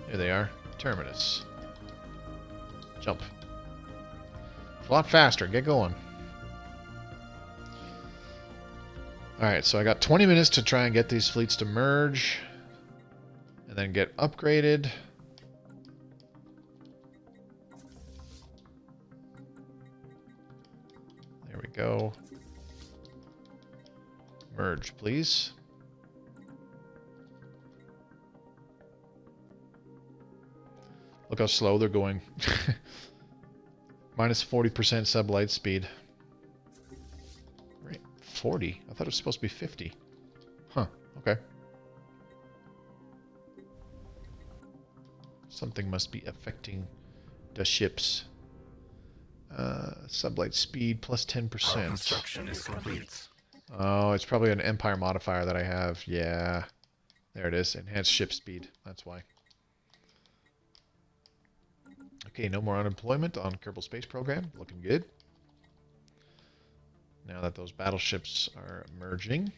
here they are, Terminus. Jump. A lot faster, get going. Alright, so I got 20 minutes to try and get these fleets to merge, and then get upgraded. There we go. Merge, please. Look how slow they're going. Minus 40% sublight speed. Right, 40? I thought it was supposed to be 50. Huh, okay. Something must be affecting the ships. Sublight speed plus 10%. Our construction is complete. Oh, it's probably an Empire modifier that I have. Yeah. There it is. Enhanced ship speed. That's why. Okay, no more unemployment on Kerbal Space Program. Looking good. Now that those battleships are merging.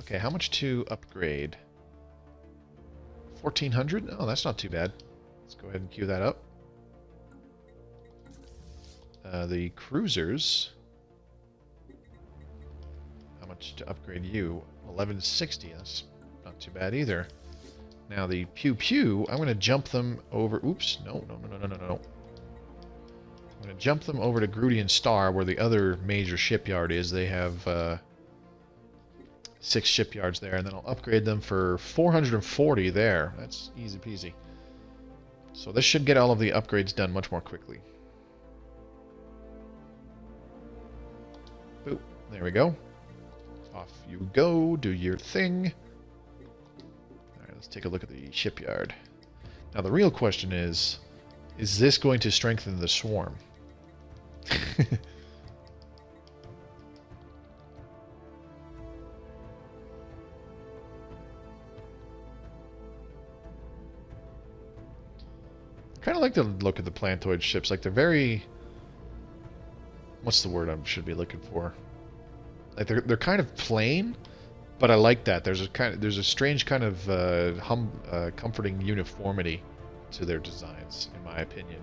Okay, how much to upgrade? 1,400? Oh, that's not too bad. Let's go ahead and queue that up. The cruisers. How much to upgrade you? 1,160. That's not too bad either. Now the Pew Pew, I'm going to jump them over... Oops, no. I'm going to jump them over to Grooti and Star, where the other major shipyard is. They have 6 shipyards there, and then I'll upgrade them for 440 there. That's easy peasy. So this should get all of the upgrades done much more quickly. Boop, there we go. Off you go, do your thing. Let's take a look at the shipyard. Now the real question is this going to strengthen the swarm? Kind of like the look of the plantoid ships. Like they're very... What's the word I should be looking for? Like they're kind of plain, but I like that. There's a strange kind of comforting uniformity to their designs, in my opinion.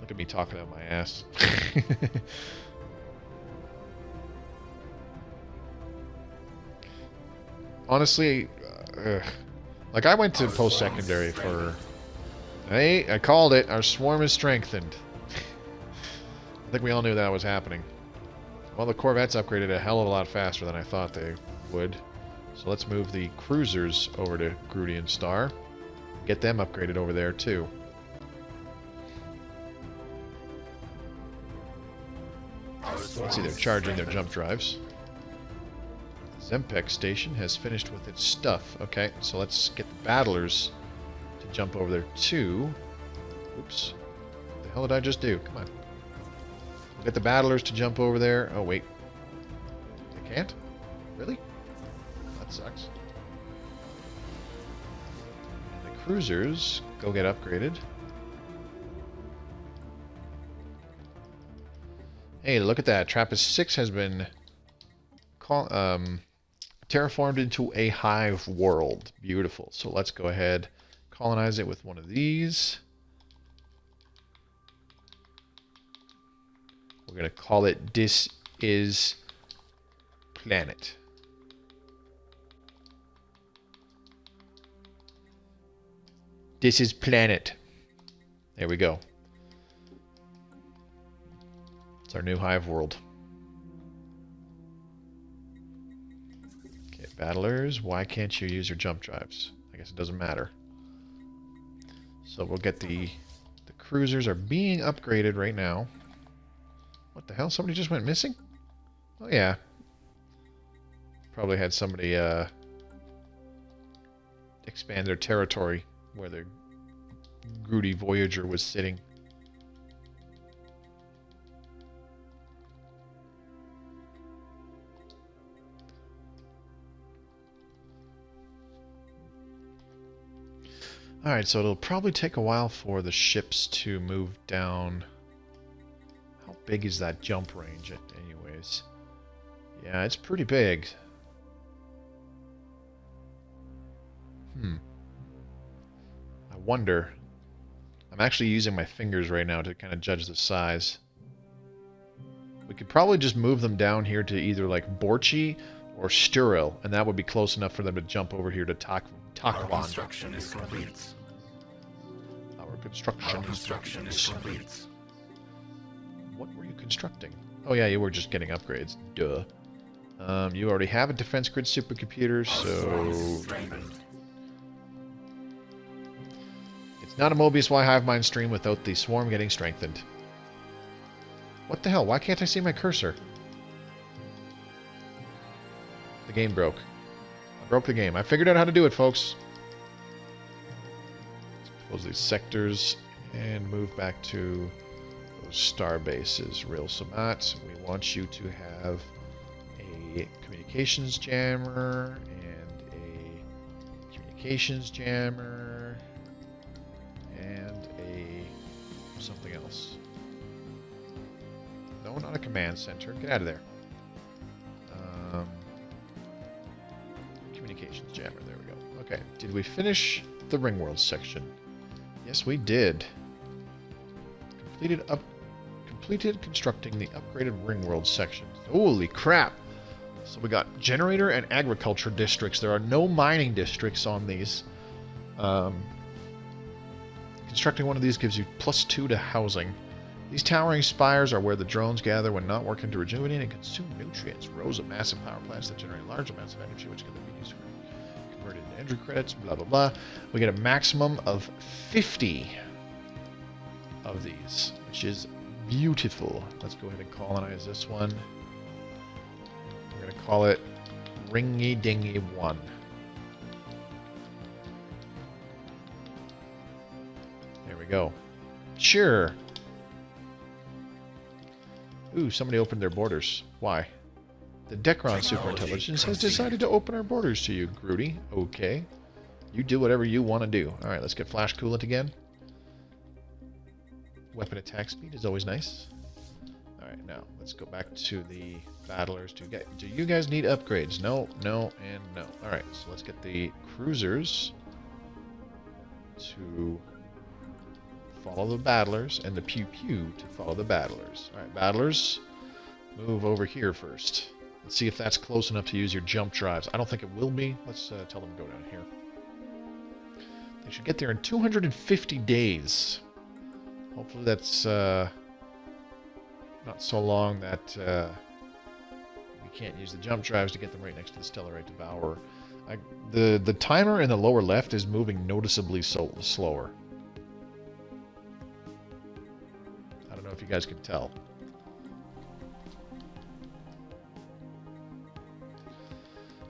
Look at me talking out my ass. Honestly, like I went to post-secondary for... Hey, I called it. Our swarm is strengthened. I think we all knew that was happening. Well, the Corvettes upgraded a hell of a lot faster than I thought they would. So let's move the cruisers over to Grooti and Star. Get them upgraded over there, too. Let's see, they're charging their jump drives. Zempek station has finished with its stuff. Okay, so let's get the battlers to jump over there, too. Oops. What the hell did I just do? Come on. Get the battlers to jump over there. Oh, wait. They can't? Really? That sucks. And the cruisers go get upgraded. Hey, look at that. Trappist 6 has been terraformed into a hive world. Beautiful. So let's go ahead, colonize it with one of these. We're going to call it This Is Planet. This is Planet. There we go. It's our new hive world. Okay, battlers, why can't you use your jump drives? I guess it doesn't matter. So we'll get the cruisers are being upgraded right now. What the hell? Somebody just went missing? Oh, yeah. Probably had somebody expand their territory where the Grooti Voyager was sitting. Alright, so it'll probably take a while for the ships to move down. How big is that jump range anyways? Yeah, it's pretty big. I wonder. I'm actually using my fingers right now to kind of judge the size. We could probably just move them down here to either like Borchi or Sturil, and that would be close enough for them to jump over here to Takwan. Our construction is complete. Our construction is complete. What were you constructing? Oh yeah, you were just getting upgrades. Duh. You already have a defense grid supercomputer, so... It's not a Mobius Y Hive Mind stream without the swarm getting strengthened. What the hell? Why can't I see my cursor? The game broke. I broke the game. I figured out how to do it, folks. Let's close these sectors and move back to those star bases. Real Sabat, we want you to have a communications jammer and a communications jammer and a something else. No, not a command center. Get out of there. Communications jammer. There we go. Okay. Did we finish the Ringworld section? Yes, we did. Completed constructing the upgraded Ringworld section. Holy crap! So we got generator and agriculture districts. There are no mining districts on these. Constructing one of these gives you +2 to housing. These towering spires are where the drones gather when not working to rejuvenate and consume nutrients. Rows of massive power plants that generate large amounts of energy, which can then be used for converted into entry credits, blah, blah, blah. We get a maximum of 50 of these, which is beautiful. Let's go ahead and colonize this one. We're going to call it Ringy Dingy 1. There we go. Sure. Ooh, somebody opened their borders. Why? The Dekron Superintelligence has decided to open our borders to you, Grooti. Okay. You do whatever you want to do. Alright, let's get flash coolant again. Weapon attack speed is always nice. Alright, now let's go back to the battlers. Do you guys need upgrades? No, no, and no. Alright, so let's get the cruisers to follow the battlers and the pew-pew to follow the battlers. Alright, battlers, move over here first. Let's see if that's close enough to use your jump drives. I don't think it will be. Let's tell them to go down here. They should get there in 250 days. Hopefully that's not so long that we can't use the jump drives to get them right next to the Stellar Devourer. The timer in the lower left is moving noticeably slower. I don't know if you guys can tell.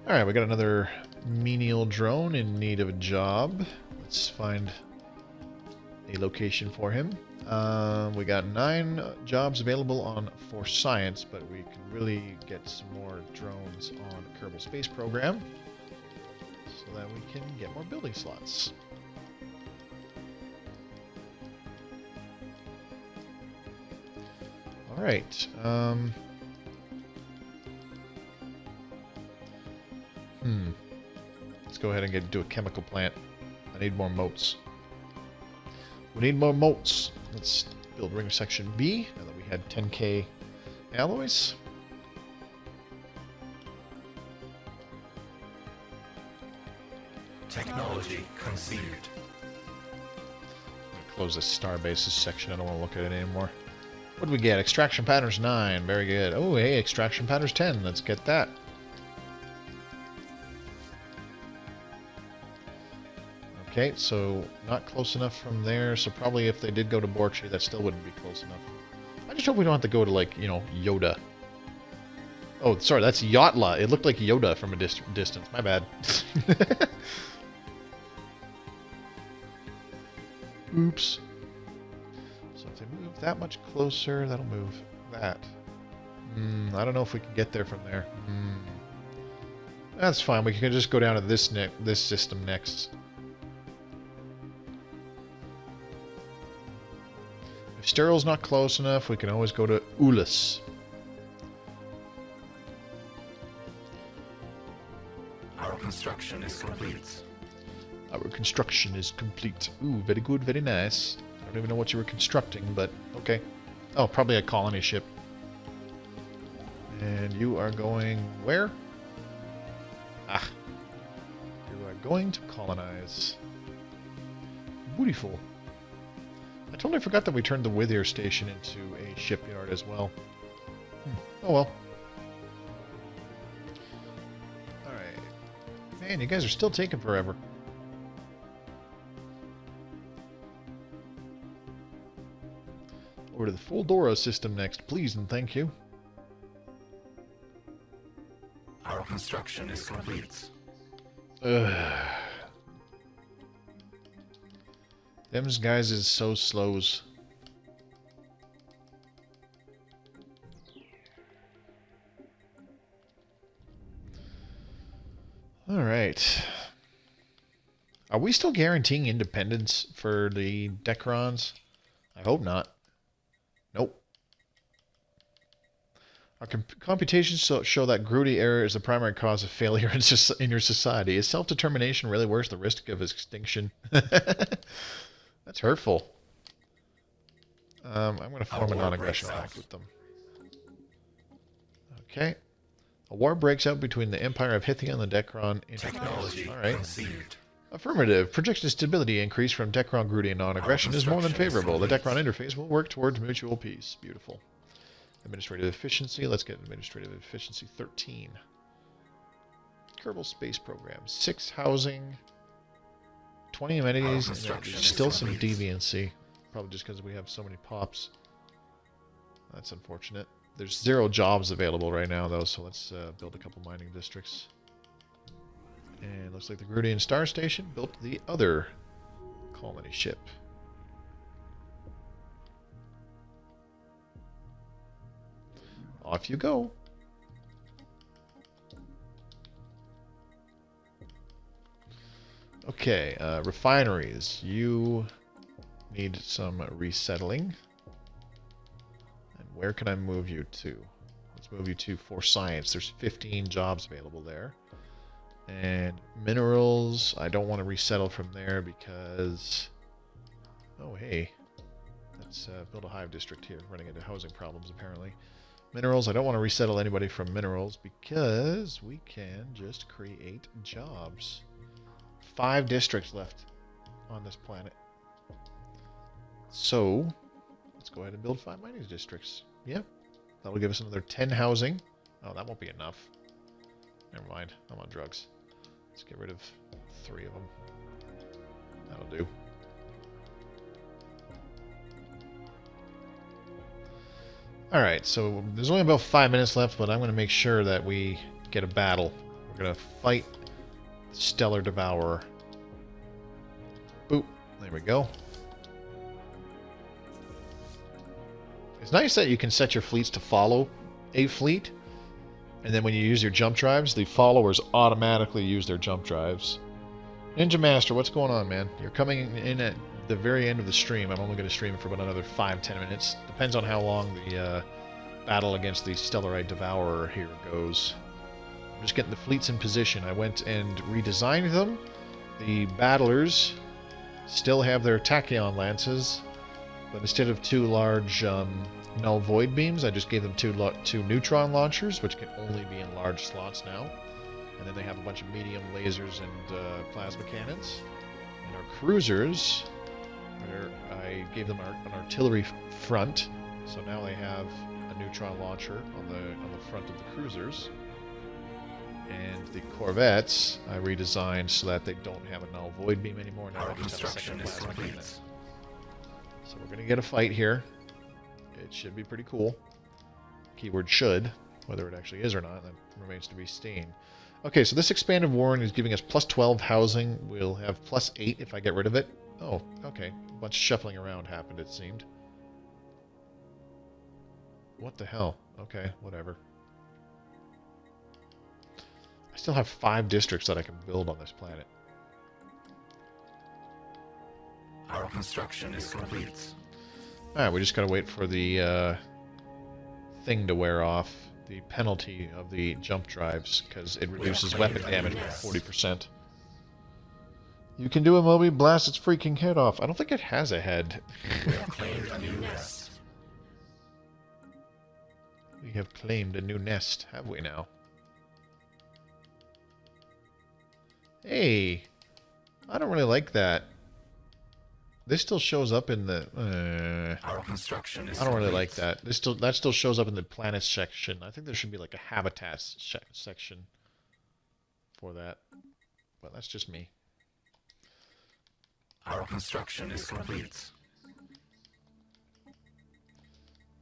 Alright, we got another menial drone in need of a job. Let's find a location for him. We got 9 jobs available for science, but we can really get some more drones on Kerbal Space Program so that we can get more building slots. Alright, let's go ahead and do a chemical plant. I need more moats. We need more moats. Let's build ring section B, now that we had 10k alloys. Technology conceived. I'm gonna close this star bases section. I don't want to look at it anymore. What do we get? Extraction patterns 9. Very good. Oh, hey, extraction patterns 10. Let's get that. Okay, so not close enough from there, so probably if they did go to Borkshire, that still wouldn't be close enough. I just hope we don't have to go to, like, you know, Yoda. Oh, sorry, that's Yotla. It looked like Yoda from a distance. My bad. Oops. So if they move that much closer, that'll move that. I don't know if we can get there from there. That's fine. We can just go down to this system next. If Steryl's not close enough, we can always go to Ulyss. Our construction is complete. Our construction is complete. Ooh, very good, very nice. I don't even know what you were constructing, but okay. Oh, probably a colony ship. And you are going where? Ah. You are going to colonize. Beautiful. I totally forgot that we turned the Wither station into a shipyard as well. Oh well. Alright. Man, you guys are still taking forever. Over to the Foldora system next, please and thank you. Our construction is complete. Them's guys is so slows. Alright. Are we still guaranteeing independence for the Dekrons? I hope not. Nope. Our computations show that Grooti error is the primary cause of failure in your society. Is self-determination really worth the risk of extinction? That's hurtful. I'm going to form a non-aggression pact with them. Okay. A war breaks out between the Empire of Hythia and the Dekron interface. Alright. Affirmative. Projected stability increase from Dekron Grooti non-aggression is more than favorable. The Dekron interface will work towards mutual peace. Beautiful. Administrative efficiency. Let's get administrative efficiency 13. Kerbal Space Program. 6 housing. 20 amenities. And there's still some deviancy. Probably just because we have so many pops. That's unfortunate. There's 0 jobs available right now, though, so let's build a couple mining districts. And looks like the Grooti Star Station built the other colony ship. Off you go. Okay, refineries. You need some resettling. And where can I move you to? Let's move you to for science. There's 15 jobs available there. And minerals, I don't want to resettle from there because... Oh, hey. Let's build a hive district here. Running into housing problems, apparently. Minerals, I don't want to resettle anybody from minerals because we can just create jobs. 5 districts left on this planet. So, let's go ahead and build 5 mining districts. Yeah, that'll give us another 10 housing. Oh, that won't be enough. Never mind, I'm on drugs. Let's get rid of 3 of them. That'll do. Alright, so there's only about 5 minutes left, but I'm going to make sure that we get a battle. We're going to fight Stellar Devourer. Boop. There we go. It's nice that you can set your fleets to follow a fleet. And then when you use your jump drives, the followers automatically use their jump drives. Ninja Master, what's going on, man? You're coming in at the very end of the stream. I'm only going to stream for about another 5-10 minutes. Depends on how long the battle against the Stellar Devourer here goes. I'm just getting the fleets in position. I went and redesigned them. The battlers still have their tachyon lances, but instead of 2 large null void beams, I just gave them 2 neutron launchers, which can only be in large slots now. And then they have a bunch of medium lasers and plasma cannons. And our cruisers, I gave them an artillery front, so now they have a neutron launcher on the front of the cruisers. And the corvettes I redesigned so that they don't have a null void beam anymore. Now they just have a second plasma cannon. So we're gonna get a fight here. It should be pretty cool. Keyword should. Whether it actually is or not, that remains to be seen. Okay, so this expanded warren is giving us plus 12 housing. We'll have plus 8 if I get rid of it. Oh, okay. A bunch of shuffling around happened, it seemed. What the hell? Okay, whatever. I still have 5 districts that I can build on this planet. Our construction is complete. Alright, we just gotta wait for the thing to wear off. The penalty of the jump drives, because it reduces weapon damage by 40%. You can do it, Moby. Blast its freaking head off. I don't think it has a head. We have claimed a new nest. We have claimed a new nest, have we now? Hey, I don't really like that. This still shows up in the... Our construction is I don't really complete. like that. That still shows up in the planets section. I think there should be like a habitats section for that. But that's just me. Our construction is complete.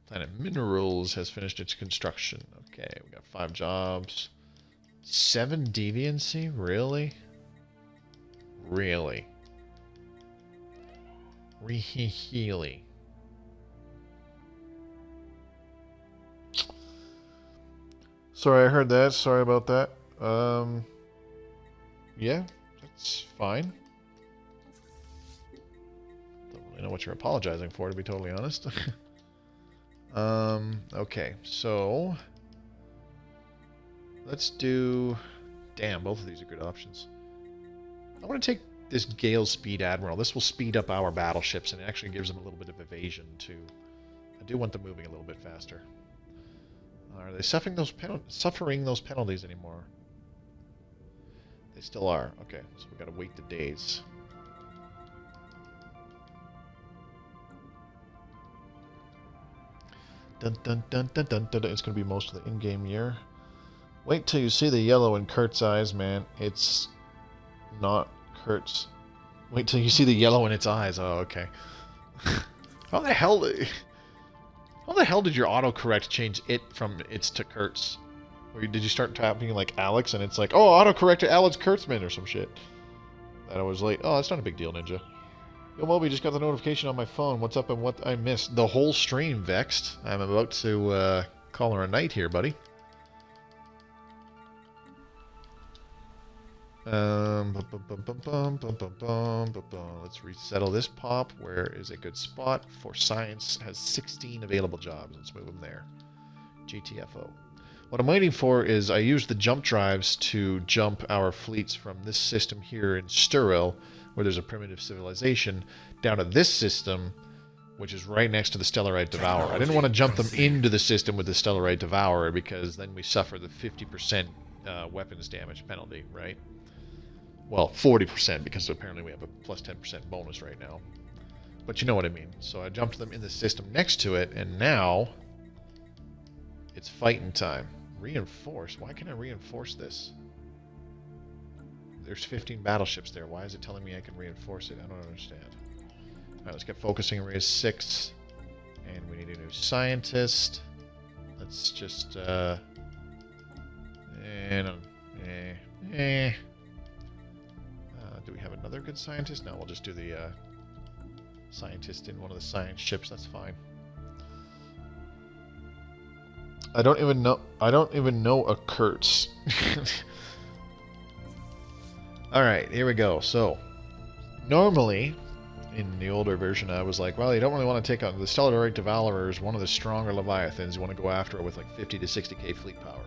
Planet Minerals has finished its construction. Okay, we got 5 jobs. 7 deviancy? Really? Really? Really? Sorry, I heard that. Sorry about that. Yeah, that's fine. Don't really know what you're apologizing for, to be totally honest. Okay, so let's do... Damn, both of these are good options. I want to take this Gale Speed Admiral. This will speed up our battleships, and it actually gives them a little bit of evasion, too. I do want them moving a little bit faster. Are they suffering those penalties anymore? They still are. Okay, so we gotta wait the days. Dun dun dun dun dun dun. It's gonna be most of the in-game year. Wait till you see the yellow in Kurt's eyes, man. It's not Kurt's. Wait till you see the yellow in its eyes. Oh, okay. How the hell did your autocorrect change it from its to Kurt's? Or did you start typing like Alex and it's like, oh, autocorrect to Alex Kurtzman or some shit? That I was late. Oh, that's not a big deal, Ninja. Yo, Moby, just got the notification on my phone. What's up and what I missed? The whole stream, Vexed. I'm about to call her a night here, buddy. Let's resettle this pop. Where is a good spot for science? Has 16 available jobs. Let's move them there. GTFO. What I'm waiting for is I use the jump drives to jump our fleets from this system here in Sturil, where there's a primitive civilization, down to this system, which is right next to the Stellar Devourer. I didn't want to jump them into the system with the Stellar Devourer because then we suffer the 50% weapons damage penalty, right? Well, 40% because apparently we have a plus 10% bonus right now. But you know what I mean. So I jumped them in the system next to it, and now it's fighting time. Reinforce? Why can't I reinforce this? There's 15 battleships there. Why is it telling me I can reinforce it? I don't understand. Alright, let's get focusing. Raise 6. And we need a new scientist. Let's just, do we have another good scientist? No, we'll just do the, scientist in one of the science ships. That's fine. I don't even know a Kurtz. Alright, here we go. So, normally, in the older version, I was like, well, you don't really want to take on... The Stellar Devourer is one of the stronger leviathans. You want to go after it with like 50 to 60k fleet power.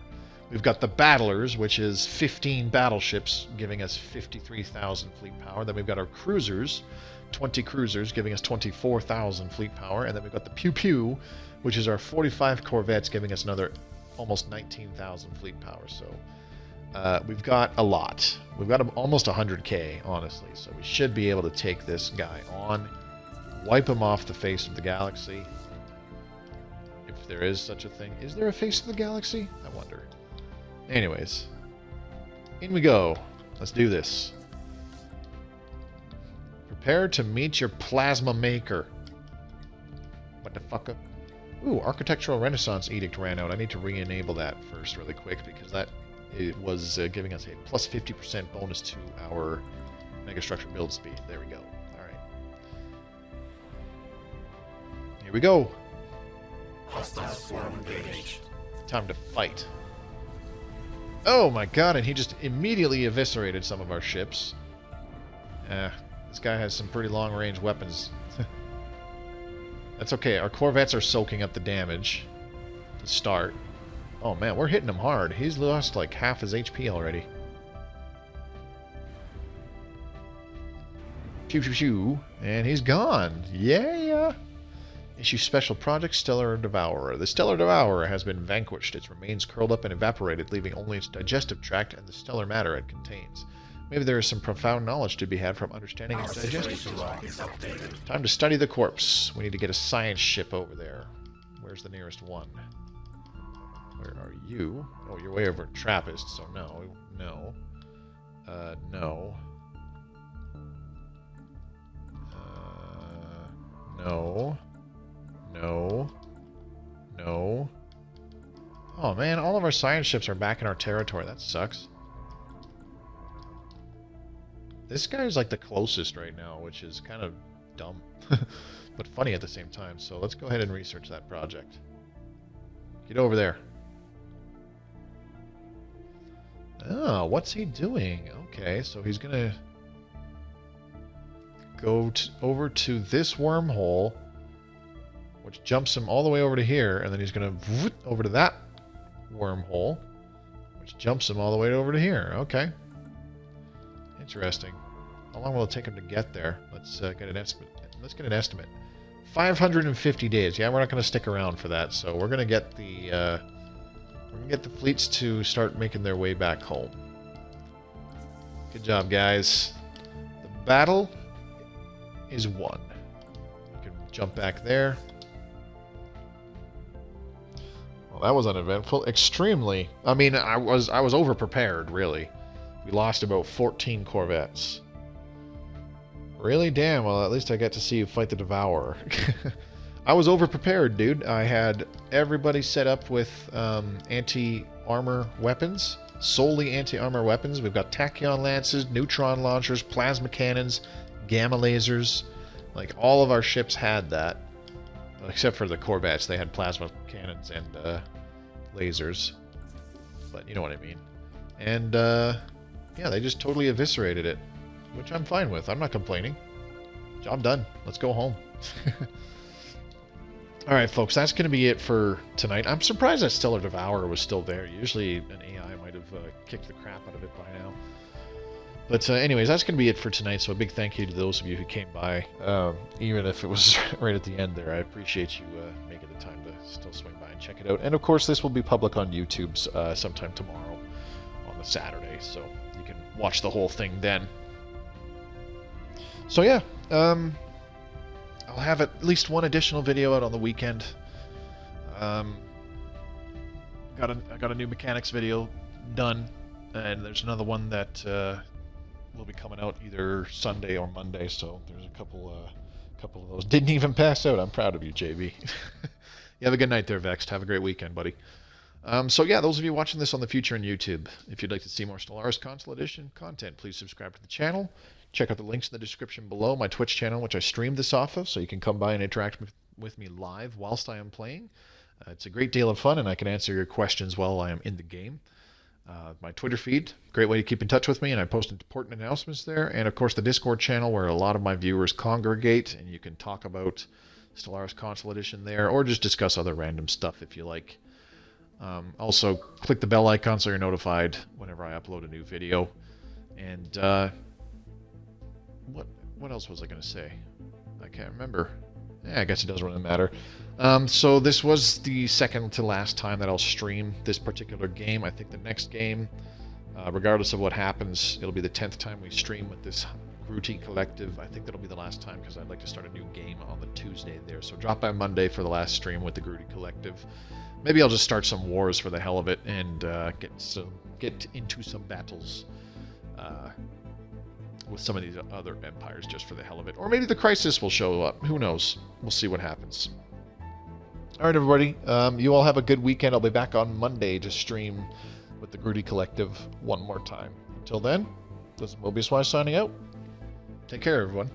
We've got the Battlers, which is 15 battleships, giving us 53,000 fleet power. Then we've got our cruisers, 20 cruisers, giving us 24,000 fleet power. And then we've got the Pew Pew, which is our 45 corvettes, giving us another almost 19,000 fleet power. So we've got a lot. We've got almost 100k, honestly. So we should be able to take this guy on, wipe him off the face of the galaxy. If there is such a thing. Is there a face of the galaxy? I wonder. Anyways, in we go. Let's do this. Prepare to meet your plasma maker. What the fuck up? Ooh, Architectural Renaissance Edict ran out. I need to re-enable that first really quick because it was giving us a plus 50% bonus to our megastructure build speed. There we go. Alright. Here we go. Hostile swarm engaged. Time to fight. Oh my god, and he just immediately eviscerated some of our ships. This guy has some pretty long-range weapons. That's okay, our corvettes are soaking up the damage to start. Oh man, we're hitting him hard. He's lost like half his HP already. Pew pew pew, and he's gone. Yeah! Issue special project, Stellar Devourer. The Stellar Devourer has been vanquished. Its remains curled up and evaporated, leaving only its digestive tract and the stellar matter it contains. Maybe there is some profound knowledge to be had from understanding its digestive system. Time to study the corpse. We need to get a science ship over there. Where's the nearest one? Where are you? Oh, you're way over in Trappist, so no. No. No. No. No. No. Oh man, all of our science ships are back in our territory. That sucks. This guy's like the closest right now, which is kind of dumb. But funny at the same time. So let's go ahead and research that project. Get over there. Oh, what's he doing? Okay, so he's gonna go over to this wormhole, which jumps him all the way over to here, and then he's going to over to that wormhole, which jumps him all the way over to here. Okay. Interesting. How long will it take him to get there? Let's get an estimate. Let's get an estimate. 550 days. Yeah, we're not going to stick around for that, so we're going to get the fleets to start making their way back home. Good job, guys. The battle is won. You can jump back there. Well, that was uneventful. Extremely. I mean, I was over-prepared, really. We lost about 14 corvettes. Really? Damn, well, at least I got to see you fight the Devourer. I was over-prepared, dude. I had everybody set up with anti-armor weapons. Solely anti-armor weapons. We've got tachyon lances, neutron launchers, plasma cannons, gamma lasers. Like, all of our ships had that. Except for the corvettes. They had plasma cannons and lasers, but you know what I mean. And yeah, they just totally eviscerated it, which I'm fine with. I'm not complaining. Job done. Let's go home. Alright folks, that's going to be it for tonight. I'm surprised that Stellar Devourer was still there. Usually an AI might have kicked the crap out of it by now. But anyways, that's going to be it for tonight, so a big thank you to those of you who came by. Even if it was right at the end there, I appreciate you making the time to still swing by and check it out. And of course, this will be public on YouTube sometime tomorrow on the Saturday, so you can watch the whole thing then. So yeah, I'll have at least one additional video out on the weekend. I got a new mechanics video done, and there's another one that will be coming out either Sunday or Monday. So there's a couple of those. Didn't even pass out. I'm proud of you, JB. You have a good night there, Vexed. Have a great weekend, buddy. So yeah, those of you watching this on the future on YouTube, if you'd like to see more Stellaris Console Edition content, please subscribe to the channel. Check out the links in the description below, my Twitch channel, which I stream this off of, so you can come by and interact with me live whilst I am playing. It's a great deal of fun, and I can answer your questions while I am in the game. My Twitter feed, great way to keep in touch with me, and I post important announcements there. And of course, the Discord channel, where a lot of my viewers congregate, and you can talk about Stellaris Console Edition there, or just discuss other random stuff if you like. Also, click the bell icon so you're notified whenever I upload a new video. And what else was I going to say? I can't remember. Yeah, I guess it doesn't really matter. So this was the second to last time that I'll stream this particular game. I think the next game, regardless of what happens, it'll be the 10th time we stream with this Grooti Collective. I think that'll be the last time because I'd like to start a new game on the Tuesday there. So drop by Monday for the last stream with the Grooti Collective. Maybe I'll just start some wars for the hell of it and get into some battles with some of these other empires just for the hell of it. Or maybe the Crisis will show up. Who knows? We'll see what happens. Alright, everybody. You all have a good weekend. I'll be back on Monday to stream with the Grooti Collective one more time. Until then, this is Mobius signing out. Take care, everyone.